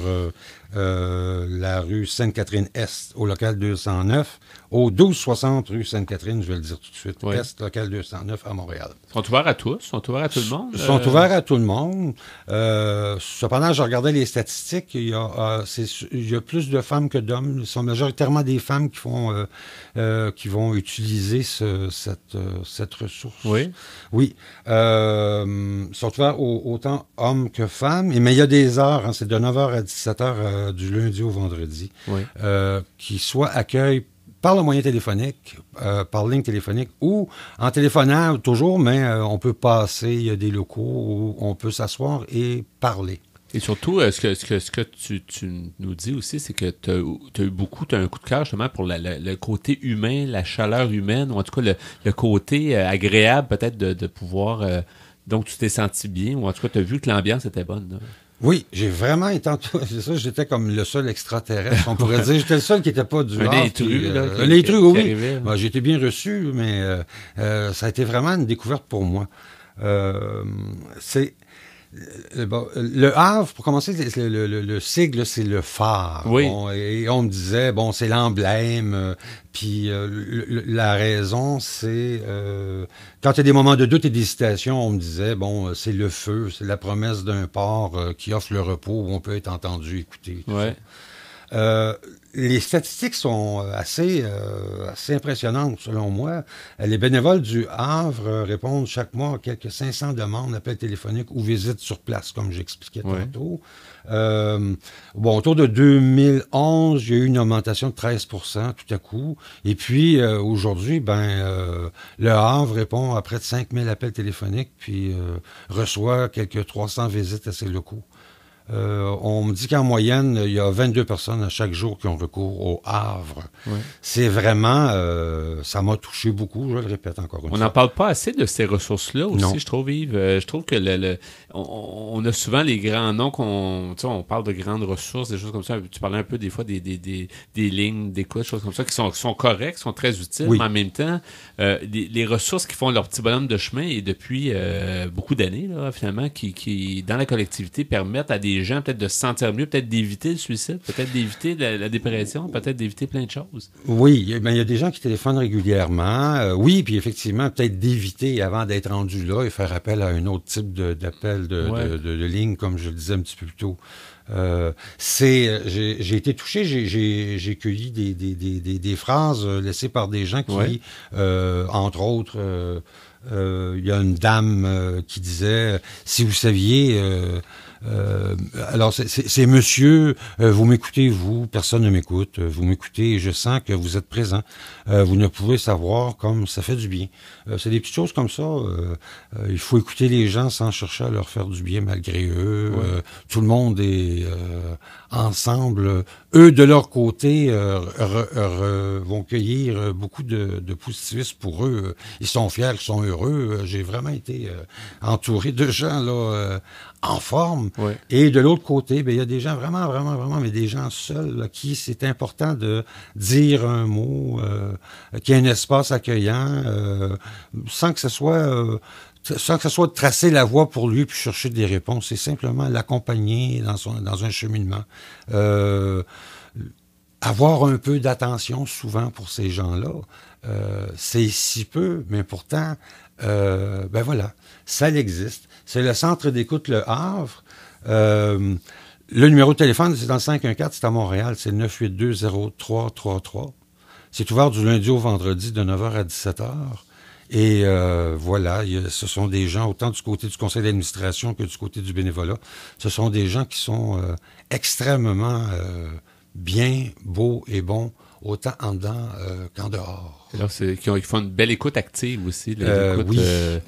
la rue Sainte-Catherine-Est, au local 209, au 1260 rue Sainte-Catherine, je vais le dire tout de suite, Est, local 209 à Montréal. Ils sont ouverts à tous? Ils sont ouverts à tout le monde? Ils sont ouverts à tout le monde. Cependant, je regardais les statistiques, il y a plus de femmes que d'hommes. Ce sont majoritairement des femmes qui vont utiliser cette ressource. Oui. Oui. Ils sont ouverts autant hommes que femmes. Mais il y a des heures, c'est de 9h à 17h du lundi au vendredi, qui soit accueillent par le moyen téléphonique, par ligne téléphonique, ou en téléphonant toujours, mais on peut passer, il y a des locaux où on peut s'asseoir et parler. Et surtout, ce que tu nous dis aussi, c'est que tu as un coup de cœur justement pour le côté humain, la chaleur humaine, ou en tout cas le côté agréable peut-être de pouvoir... donc tu t'es senti bien, ou en tout cas tu as vu que l'ambiance était bonne. Là. Oui, j'ai vraiment été c'est ça, j'étais comme le seul extraterrestre, on pourrait dire. J'étais le seul qui n'était pas du Havre. Un intrus, un intrus, oui. J'ai été bien reçu, mais ça a été vraiment une découverte pour moi. Le Havre, pour commencer, le sigle, c'est le phare. Oui. Et on me disait, c'est l'emblème. Puis la raison, c'est... quand il y a des moments de doute et d'hésitation, on me disait, c'est le feu, c'est la promesse d'un port qui offre le repos où on peut être entendu, écouté. Ouais. Les statistiques sont assez impressionnantes, selon moi. Les bénévoles du Havre répondent chaque mois à quelques 500 demandes, appels téléphoniques ou visites sur place, comme j'expliquais tantôt. Autour de 2011, il y a eu une augmentation de 13% tout à coup. Et puis, aujourd'hui, le Havre répond à près de 5000 appels téléphoniques, puis reçoit quelques 300 visites à ses locaux. On me dit qu'en moyenne, il y a 22 personnes à chaque jour qui ont recours au Havre. Ouais. C'est vraiment... ça m'a touché beaucoup, je le répète encore une fois. On n'en parle pas assez de ces ressources-là aussi, non. Je trouve, Yves. Je trouve que on a souvent les grands noms on parle de grandes ressources, des choses comme ça. Tu parlais un peu des fois des lignes d'écoute, des choses comme ça, qui sont correctes, qui sont très utiles, oui. Mais en même temps, les ressources qui font leur petit bonhomme de chemin et depuis beaucoup d'années, là, finalement, qui, dans la collectivité, permettent à des gens peut-être de se sentir mieux, peut-être d'éviter le suicide, peut-être d'éviter la dépression, peut-être d'éviter plein de choses. Oui, il y a des gens qui téléphonent régulièrement. Oui, puis effectivement, peut-être d'éviter avant d'être rendu là et faire appel à un autre type d'appel de ligne, comme je le disais un petit peu plus tôt. J'ai été touché, j'ai cueilli des phrases laissées par des gens qui, entre autres, il y a une dame qui disait « Si vous saviez... alors, c'est monsieur, vous m'écoutez, vous, personne ne m'écoute, vous m'écoutez et je sens que vous êtes présent. Vous ne pouvez savoir comme ça fait du bien. C'est des petites choses comme ça. Il faut écouter les gens sans chercher à leur faire du bien malgré eux. Ouais. Tout le monde est ensemble. Eux, de leur côté, vont cueillir beaucoup de positivisme pour eux. Ils sont fiers, ils sont heureux. J'ai vraiment été entouré de gens là en forme. Ouais. Et de l'autre côté, il y a des gens vraiment, mais des gens seuls là, qui c'est important de dire un mot, qu'il y ait un espace accueillant, sans que ce soit de tracer la voie pour lui puis chercher des réponses. C'est simplement l'accompagner dans un cheminement. Avoir un peu d'attention souvent pour ces gens-là. C'est si peu, mais pourtant, voilà, ça existe. C'est le centre d'écoute Le Havre. Le numéro de téléphone, c'est dans le 514, c'est à Montréal, c'est le 982-0333. C'est ouvert du lundi au vendredi de 9h à 17h. Et voilà, ce sont des gens, autant du côté du conseil d'administration que du côté du bénévolat, ce sont des gens qui sont extrêmement bien, beaux et bons, autant en dedans qu'en dehors. Alors, ils font une belle écoute active aussi.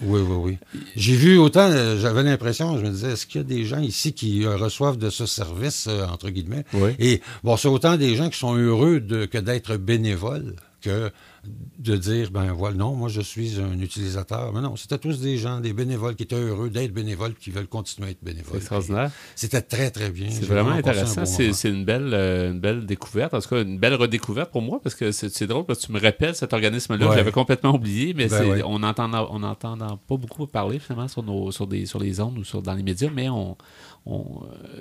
Oui. J'ai vu autant, j'avais l'impression, je me disais, est-ce qu'il y a des gens ici qui reçoivent de ce service, entre guillemets? Oui. Et bon, c'est autant des gens qui sont heureux que d'être bénévoles que de dire, non, moi je suis un utilisateur. Mais non, c'était tous des gens, des bénévoles qui étaient heureux d'être bénévoles, qui veulent continuer à être bénévoles. C'est extraordinaire. C'était très, très bien. C'est vraiment intéressant. C'est une belle découverte, en tout cas une belle redécouverte pour moi, parce que c'est drôle, parce que tu me rappelles cet organisme-là, que j'avais complètement oublié, mais on n'entend pas beaucoup parler finalement sur les ondes ou dans les médias, mais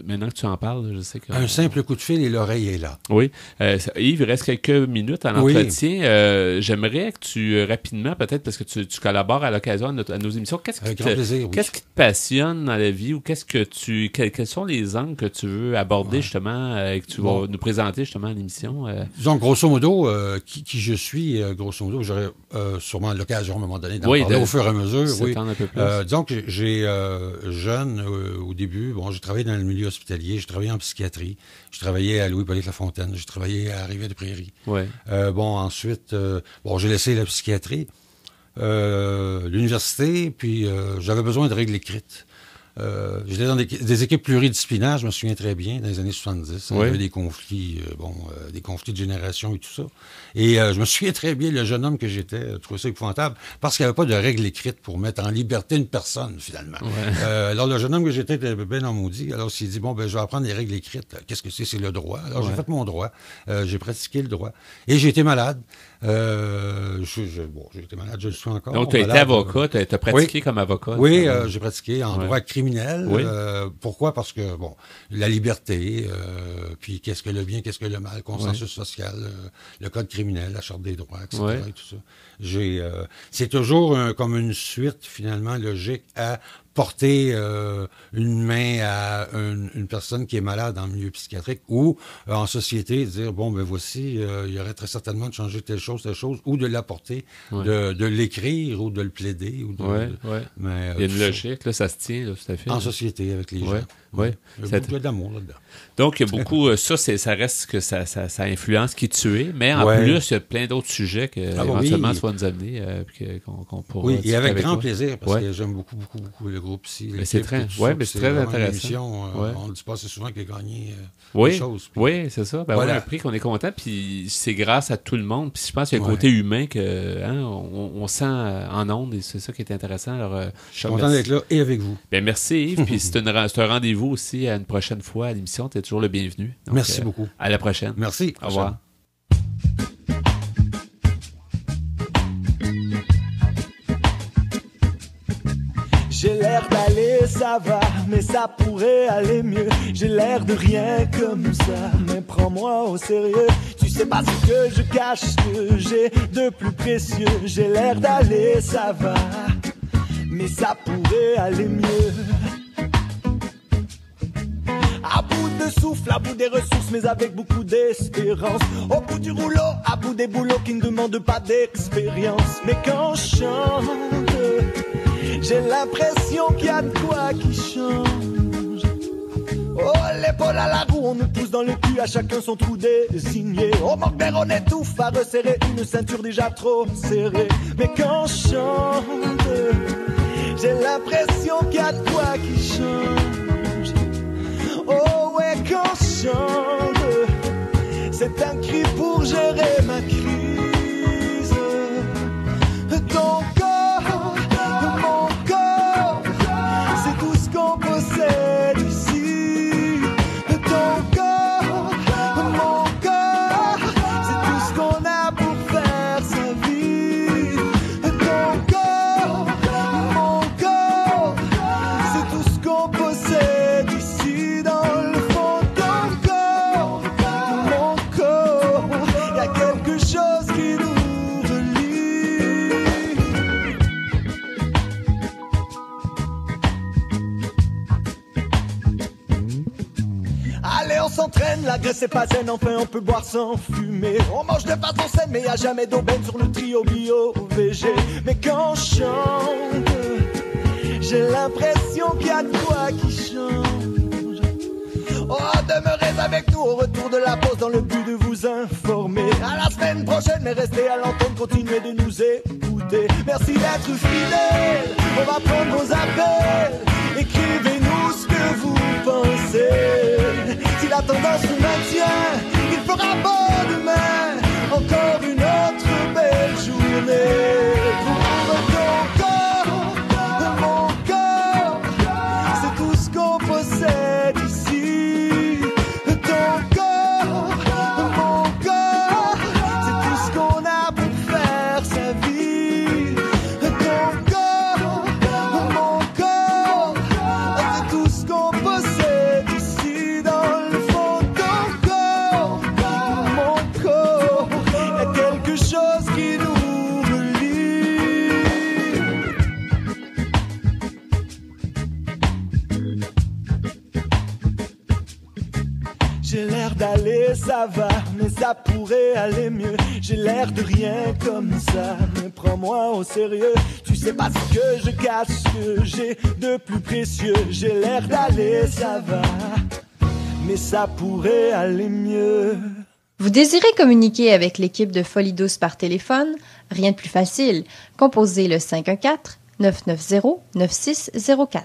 maintenant que tu en parles, je sais que... Un simple coup de fil et l'oreille est là. Oui. Yves, il reste quelques minutes à l'entretien. Oui. J'aimerais que tu, rapidement, peut-être, parce que tu collabores à l'occasion à nos émissions, qu'est-ce qui te passionne dans la vie ou quels sont les angles que tu veux aborder justement et que tu vas nous présenter justement à l'émission? Disons, grosso modo, qui je suis, grosso modo, j'aurais sûrement l'occasion à un moment donné d'en parler au fur et à mesure. Oui. Un peu plus. Disons que j'ai jeune, au début, j'ai travaillé dans le milieu hospitalier, j'ai travaillé en psychiatrie, je travaillais à Louis-Hippolyte Lafontaine, j'ai travaillé à Rivière-des-Prairies. Ouais. Ensuite, j'ai laissé la psychiatrie, l'université, puis j'avais besoin de règles écrites. J'étais dans des équipes pluridisciplinaires, je me souviens très bien, dans les années 70. Il y avait des conflits, des conflits de génération et tout ça. Et je me souviens très bien, le jeune homme que j'étais trouvait ça épouvantable parce qu'il n'y avait pas de règles écrites pour mettre en liberté une personne, finalement. Ouais. Alors, le jeune homme que j'étais était bien en maudit. Alors, il s'est dit, je vais apprendre les règles écrites. Qu'est-ce que c'est? C'est le droit. Alors, j'ai fait mon droit. J'ai pratiqué le droit. Et j'ai été malade. J'ai été malade, je le suis encore. Donc, tu as été avocat, tu as pratiqué comme avocat. Oui, j'ai pratiqué en droit criminel. Oui. Pourquoi? Parce que, la liberté, puis qu'est-ce que le bien, qu'est-ce que le mal, consensus social, le code criminel, la charte des droits, etc. et tout ça. C'est toujours comme une suite, finalement, logique à porter une main à une personne qui est malade en milieu psychiatrique ou en société, dire, voici, il y aurait très certainement de changer telle chose, ou de l'apporter, de l'écrire ou de le plaider. Mais, il y a une logique, là, ça se tient, là, tout à fait. En société, avec les gens. Oui. Il y a beaucoup d'amour là-dedans. Donc, il y a beaucoup, ça reste que ça influence qui tu es, mais en plus, il y a plein d'autres sujets que éventuellement tu vas nous amener qu'on pourra. Oui, et avec grand plaisir, parce que j'aime beaucoup le groupe groupe. Si Mais c'est très, mais c'est très intéressant. On ne le dit pas assez souvent qu'il a gagné des choses. Oui, c'est ça. Ben voilà. Un prix qu'on est content, puis c'est grâce à tout le monde. Puis je pense qu'il y a un côté humain que on sent en ondes, et c'est ça qui est intéressant. Alors, je suis content d'être là et avec vous. Ben, merci Yves, puis c'est un rendez-vous aussi à une prochaine fois à l'émission. Tu es toujours le bienvenu. Donc, merci beaucoup. À la prochaine. Merci. Au revoir. J'ai l'air d'aller, ça va, mais ça pourrait aller mieux. J'ai l'air de rien comme ça, mais prends-moi au sérieux. Tu sais pas ce que je cache, ce que j'ai de plus précieux. J'ai l'air d'aller, ça va, mais ça pourrait aller mieux. À bout de souffle, à bout des ressources, mais avec beaucoup d'espérance. Au bout du rouleau, à bout des boulots qui ne demandent pas d'expérience. Mais quand je chante, j'ai l'impression qu'il y a de quoi qui change. Oh, l'épaule à la roue, on nous pousse dans le cul, à chacun son trou désigné. Au manque d'air, on étouffe à resserrer une ceinture déjà trop serrée. Mais quand je chante, j'ai l'impression qu'il y a de quoi qui change. Oh ouais, quand je chante, c'est un cri pour gérer ma crise. Ton corps, mon corps, c'est tout ce qu'on possède ici. Ton corps, mon corps, c'est tout ce qu'on a pour faire sa vie. Ton corps, mon corps, c'est tout ce qu'on possède ici. Dans le fond de ton corps, de mon corps, y a quelque chose qui nous relie. Allez, on s'entraîne, la graisse est pas saine, enfin on peut boire sans fumer. On mange de façon saine, mais y a jamais d'aubaine sur le trio bio-VG. Mais quand je chante, j'ai l'impression qu'il y a de quoi qui change. Oh, demeurez avec nous au retour de la pause dans le but de vous informer. À la semaine prochaine, mais restez à l'antenne, continuez de nous écouter. Merci d'être fidèles, on va prendre vos appels. Écrivez-nous ce que vous pensez. Si la tendance vous maintient, il fera beau demain. Encore une autre belle journée. Pour ton corps, mon corps, c'est tout ce qu'on possède ici. Ton corps, mon corps, c'est tout ce qu'on a pour faire sa vie. Ton corps, mon corps, c'est tout ce qu'on possède ici. Dans le fond de ton corps, de mon corps, y a quelque chose qui nous relie. J'ai l'air d'aller, ça va, mais ça pourrait aller mieux. J'ai l'air de rien comme ça, mais prends-moi au sérieux. Tu sais pas ce que je cache, ce que j'ai de plus précieux. J'ai l'air d'aller, ça va, mais ça pourrait aller mieux. Vous désirez communiquer avec l'équipe de Folie Douce par téléphone? Rien de plus facile. Composez le 514-990-9604.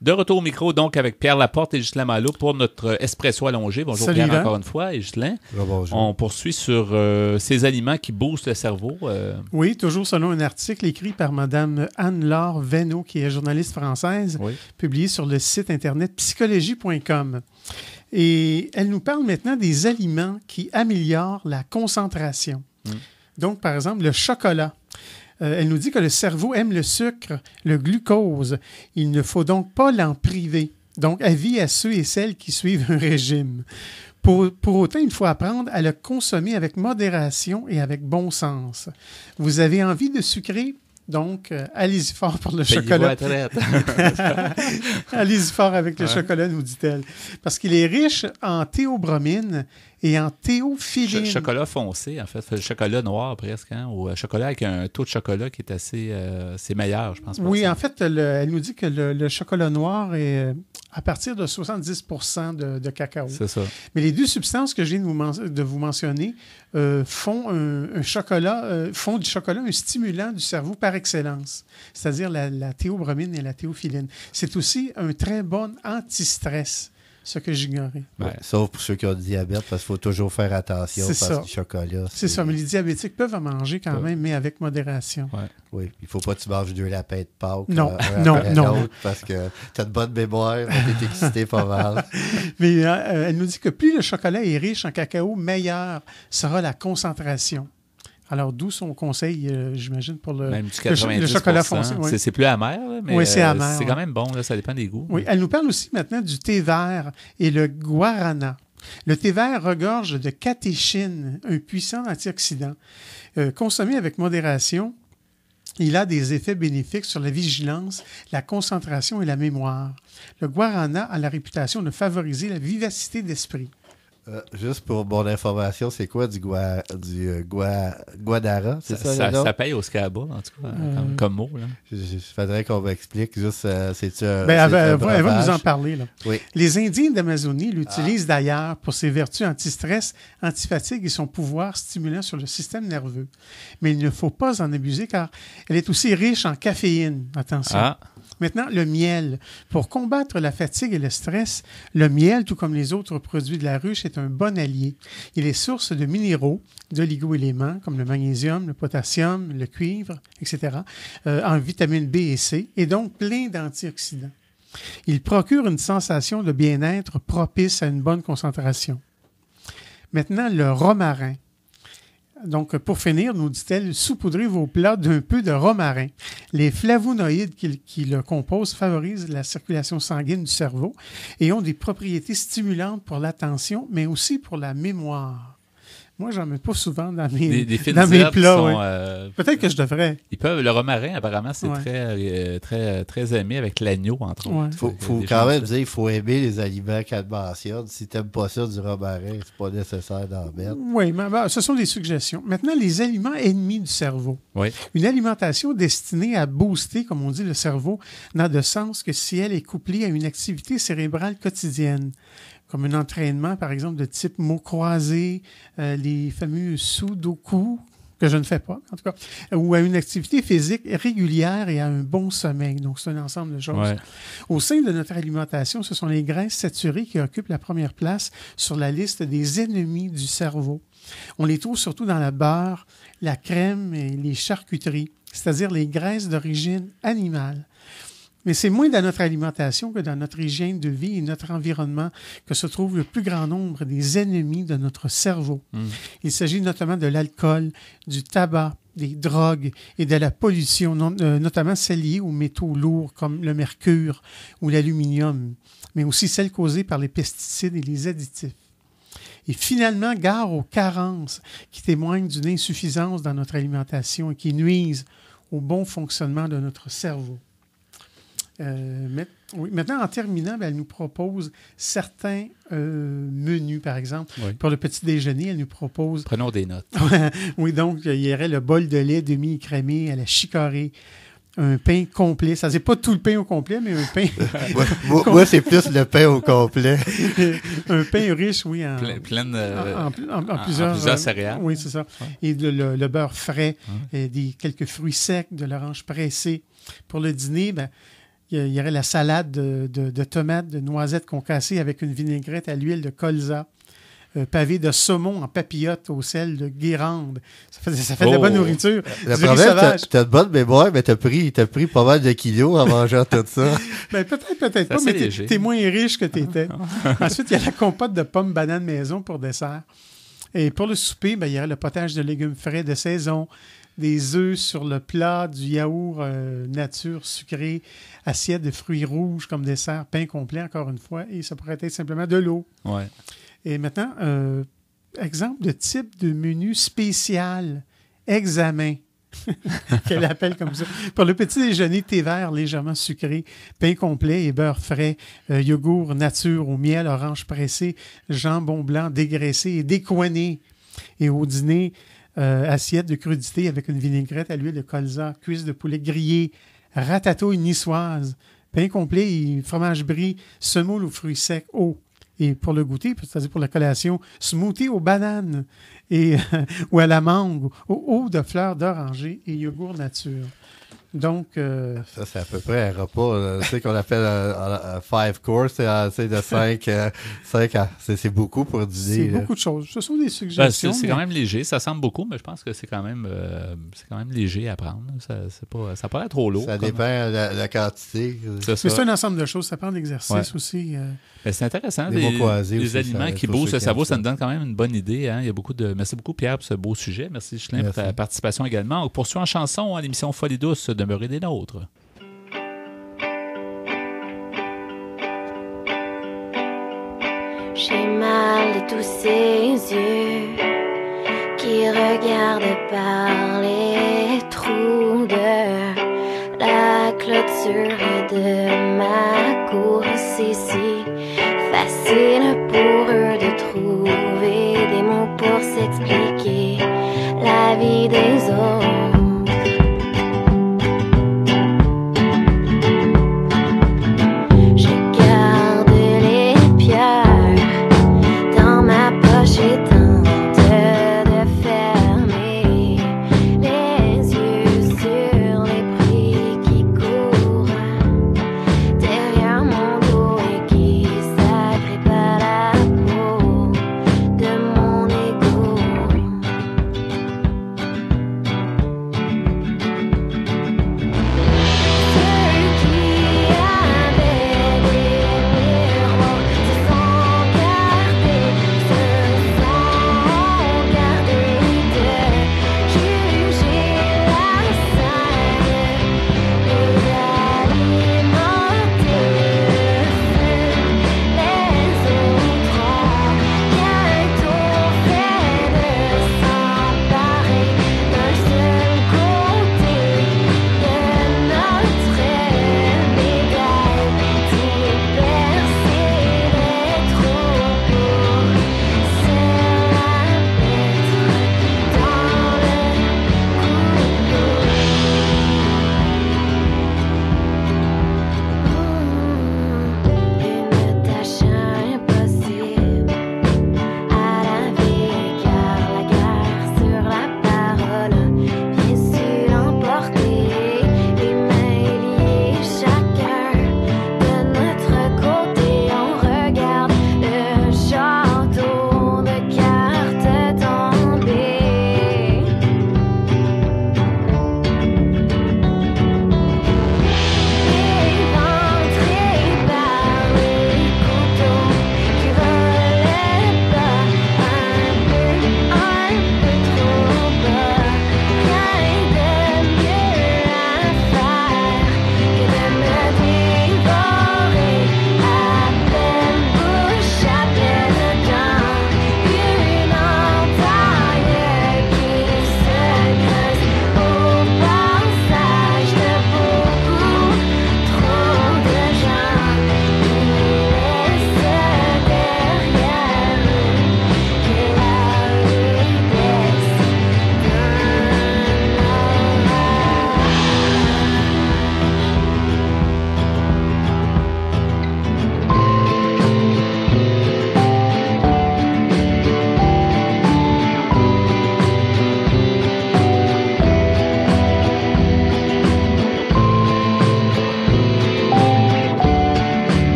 De retour au micro, donc, avec Pierre Laporte et Ghislain Malo pour notre espresso allongé. Bonjour. Salut, Pierre, Yvan. encore une fois, et Ghislain. Bonjour. On poursuit sur ces aliments qui boostent le cerveau. Oui, toujours selon un article écrit par Mme Anne-Laure Venneau, qui est journaliste française, Oui. publié sur le site internet psychologie.com. Et elle nous parle maintenant des aliments qui améliorent la concentration. Donc, par exemple, le chocolat. Elle nous dit que le cerveau aime le sucre, le glucose. Il ne faut donc pas l'en priver. Donc, avis à ceux et celles qui suivent un régime. Pour autant, il faut apprendre à le consommer avec modération et avec bon sens. Vous avez envie de sucrer? Donc, allez-y fort pour le chocolat. Allez-y fort avec le chocolat, nous dit-elle. Parce qu'il est riche en théobromine et en théophiline. Chocolat foncé, en fait. Chocolat noir presque, hein? Ou chocolat avec un taux de chocolat qui est assez... c'est meilleur, je pense. Oui, en fait, elle nous dit que le chocolat noir est à partir de 70% de cacao. C'est ça. Mais les deux substances que je viens de vous mentionner font du chocolat un stimulant du cerveau par excellence, c'est-à-dire la théobromine et la théophiline. C'est aussi un très bon anti-stress, ce que j'ignorais. Ouais, sauf pour ceux qui ont du diabète, parce qu'il faut toujours faire attention parce que le chocolat... C'est ça, mais les diabétiques peuvent en manger quand même, mais avec modération. Ouais. Oui, il ne faut pas que tu manges 2 lapins de Pâques non, parce que tu as de bonne mémoire, tu es excité pas mal. Mais elle nous dit que plus le chocolat est riche en cacao, meilleure sera la concentration. Alors, d'où son conseil, j'imagine, pour même du 90%, le chocolat foncé. Oui. C'est plus amer, là, mais oui, c'est amer. C'est quand même bon, là, ça dépend des goûts. Oui, elle nous parle aussi maintenant du thé vert et le guarana. Le thé vert regorge de catéchine, un puissant antioxydant. Consommé avec modération, il a des effets bénéfiques sur la vigilance, la concentration et la mémoire. Le guarana a la réputation de favoriser la vivacité d'esprit. Juste pour mon information, c'est quoi du guadara? C'est ça paye au scaba, en tout cas, comme mot. Il faudrait qu'on m'explique. Juste, elle va nous en parler. Là. Oui. Les Indiens d'Amazonie l'utilisent d'ailleurs pour ses vertus anti-stress, anti-fatigue et son pouvoir stimulant sur le système nerveux. Mais il ne faut pas en abuser car elle est aussi riche en caféine. Attention. Maintenant, le miel. Pour combattre la fatigue et le stress, le miel, tout comme les autres produits de la ruche, est un bon allié. Il est source de minéraux, d'oligo-éléments comme le magnésium, le potassium, le cuivre, etc., en vitamines B et C, et donc plein d'antioxydants. Il procure une sensation de bien-être propice à une bonne concentration. Maintenant, le romarin. Donc, pour finir, nous dit-elle, saupoudrez vos plats d'un peu de romarin. Les flavonoïdes qui le composent favorisent la circulation sanguine du cerveau et ont des propriétés stimulantes pour l'attention, mais aussi pour la mémoire. Moi, j'en mets pas souvent dans mes plats. Sont, peut-être que je devrais. Le romarin, apparemment, c'est très, très aimé avec l'agneau, entre autres. Il faut quand même dire qu'il faut aimer les aliments qu'elle mentionne. Si tu n'aimes pas ça, du romarin, c'est pas nécessaire d'en mettre. Oui, mais ce sont des suggestions. Maintenant, les aliments ennemis du cerveau. Oui. Une alimentation destinée à booster, comme on dit, le cerveau n'a de sens que si elle est couplée à une activité cérébrale quotidienne, comme un entraînement, par exemple, de type mots croisés, les fameux sudoku, que je ne fais pas, en tout cas, ou à une activité physique régulière et à un bon sommeil. Donc, c'est un ensemble de choses. Ouais. Au sein de notre alimentation, ce sont les graisses saturées qui occupent la première place sur la liste des ennemis du cerveau. On les trouve surtout dans le beurre, la crème et les charcuteries, c'est-à-dire les graisses d'origine animale. Mais c'est moins dans notre alimentation que dans notre hygiène de vie et notre environnement que se trouve le plus grand nombre des ennemis de notre cerveau. Il s'agit notamment de l'alcool, du tabac, des drogues et de la pollution, notamment celles liées aux métaux lourds comme le mercure ou l'aluminium, mais aussi celles causées par les pesticides et les additifs. Et finalement, gare aux carences qui témoignent d'une insuffisance dans notre alimentation et qui nuisent au bon fonctionnement de notre cerveau. Maintenant, en terminant, elle nous propose certains menus, par exemple. Oui. Pour le petit déjeuner, elle nous propose... Prenons des notes. Oui, donc, il y aurait le bol de lait demi-écrémé à la chicorée, un pain complet. Ça, c'est pas tout le pain au complet, mais un pain... moi, c'est plus le pain au complet. Un pain riche, oui, en plusieurs céréales. Oui, c'est ça. Ouais. Et le beurre frais, quelques fruits secs, de l'orange pressée. Pour le dîner, il y aurait la salade de tomates, de noisettes concassées avec une vinaigrette à l'huile de colza, pavé de saumon en papillote au sel de Guérande. Ça fait de la bonne nourriture. Le problème, tu as de bonne mémoire, mais tu as pris pas mal de kilos en mangeant tout ça. Peut-être pas, mais tu es moins riche que tu étais. Ensuite, il y a la compote de pommes bananes maison pour dessert. Et pour le souper, il y aurait le potage de légumes frais de saison, des œufs sur le plat, du yaourt nature sucré, assiette de fruits rouges comme dessert, pain complet encore une fois, et ça pourrait être simplement de l'eau. Ouais. Et maintenant, exemple de type de menu spécial, examen. qu'elle appelle comme ça. Pour le petit déjeuner, thé vert légèrement sucré, pain complet et beurre frais, yogourt nature au miel, orange pressé, jambon blanc dégraissé et décoiné. Et au dîner, assiette de crudité avec une vinaigrette à l'huile de colza, cuisse de poulet grillée, ratatouille niçoise, pain complet et fromage brie, semoule aux fruits secs, eau. Et pour le goûter, c'est-à-dire pour la collation, smoothie aux bananes et, ou à la mangue, aux eau de fleurs d'oranger et yogourt nature. Donc... Ça, c'est à peu près un repas, tu sais, qu'on appelle un 5 course, c'est de 5 c'est beaucoup pour dîner. C'est beaucoup de choses. Ce sont des suggestions. C'est quand même léger. Ça semble beaucoup, mais je pense que c'est quand même léger à prendre. Ça paraît trop lourd. Ça dépend de la quantité. C'est un ensemble de choses. Ça prend de l'exercice aussi. C'est intéressant. Les aliments qui boostent le cerveau, ça nous donne quand même une bonne idée. Hein? Il y a merci beaucoup, Pierre, pour ce beau sujet. Merci, Ghislain, pour ta participation également. On poursuit en chanson à l'émission Folie douce. Demeurez des nôtres. J'ai mal de tous ces yeux qui regardent par les trous de la clôture de ma cour. C'est si facile pour eux de trouver des mots pour s'expliquer la vie des autres.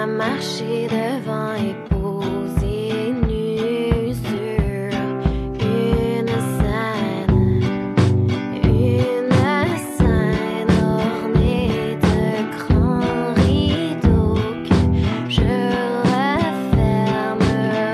marcher devant et poser nu sur une scène ornée de grands rideaux que je refermerai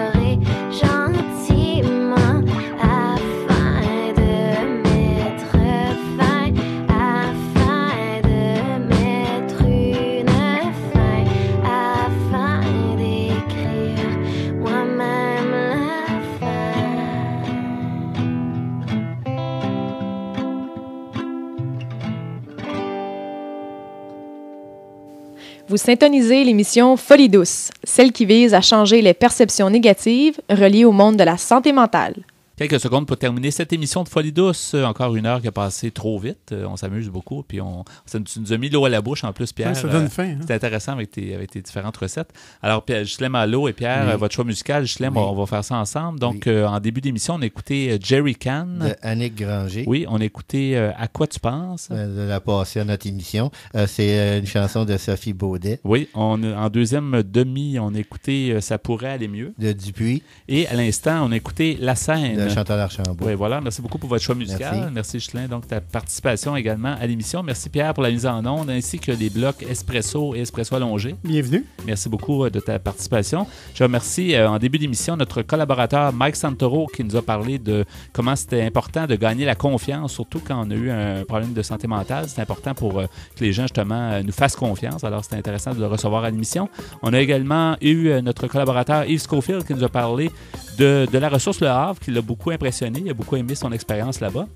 Vous syntonisez l'émission Folie douce, celle qui vise à changer les perceptions négatives reliées au monde de la santé mentale. Quelques secondes pour terminer cette émission de Folie douce. Encore une heure qui a passé trop vite. On s'amuse beaucoup. Puis ça nous a mis l'eau à la bouche en plus, Pierre. Ouais, ça donne faim. C'était intéressant avec tes différentes recettes. Alors, Ghislaine Malo et Pierre, votre choix musical, Ghislaine, on va faire ça ensemble. Donc, en début d'émission, on a écouté Jerry Can. De Annick Granger. Oui, on a écouté À quoi tu penses? De la passée à notre émission. C'est une chanson de Sophie Baudet. Oui, en deuxième demi, on a écouté Ça pourrait aller mieux. De Dupuis. Et à l'instant, on a écouté La Scène. De Chantal Archambault. Oui, voilà. Merci beaucoup pour votre choix musical. Merci Ghislain. Donc, ta participation également à l'émission. Merci Pierre pour la mise en onde, ainsi que les blocs Espresso et Espresso allongé. Bienvenue. Merci beaucoup de ta participation. Je remercie en début d'émission notre collaborateur Mike Santoro qui nous a parlé de comment c'était important de gagner la confiance, surtout quand on a eu un problème de santé mentale. C'est important pour que les gens, justement, nous fassent confiance. Alors, c'était intéressant de le recevoir à l'émission. On a également eu notre collaborateur Yves Scofield qui nous a parlé de la ressource Le Havre, qui l'a beaucoup impressionné. Il a beaucoup aimé son expérience là-bas.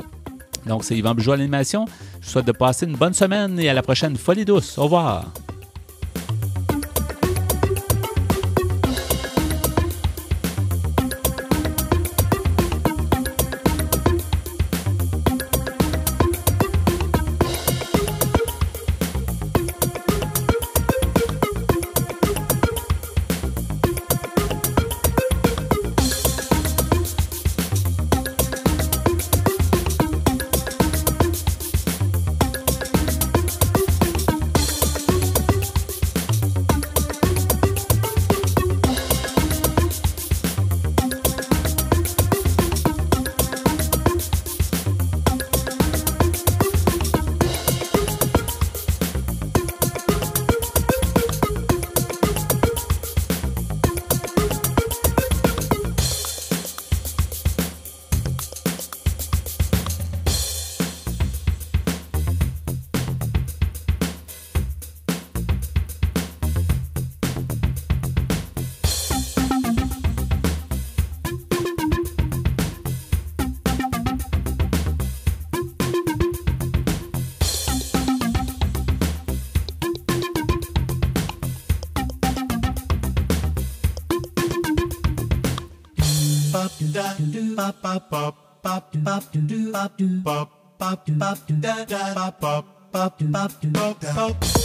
Donc, c'est Yvan Bugeaud à l'animation. Je vous souhaite de passer une bonne semaine et à la prochaine Folie douce. Au revoir. Bop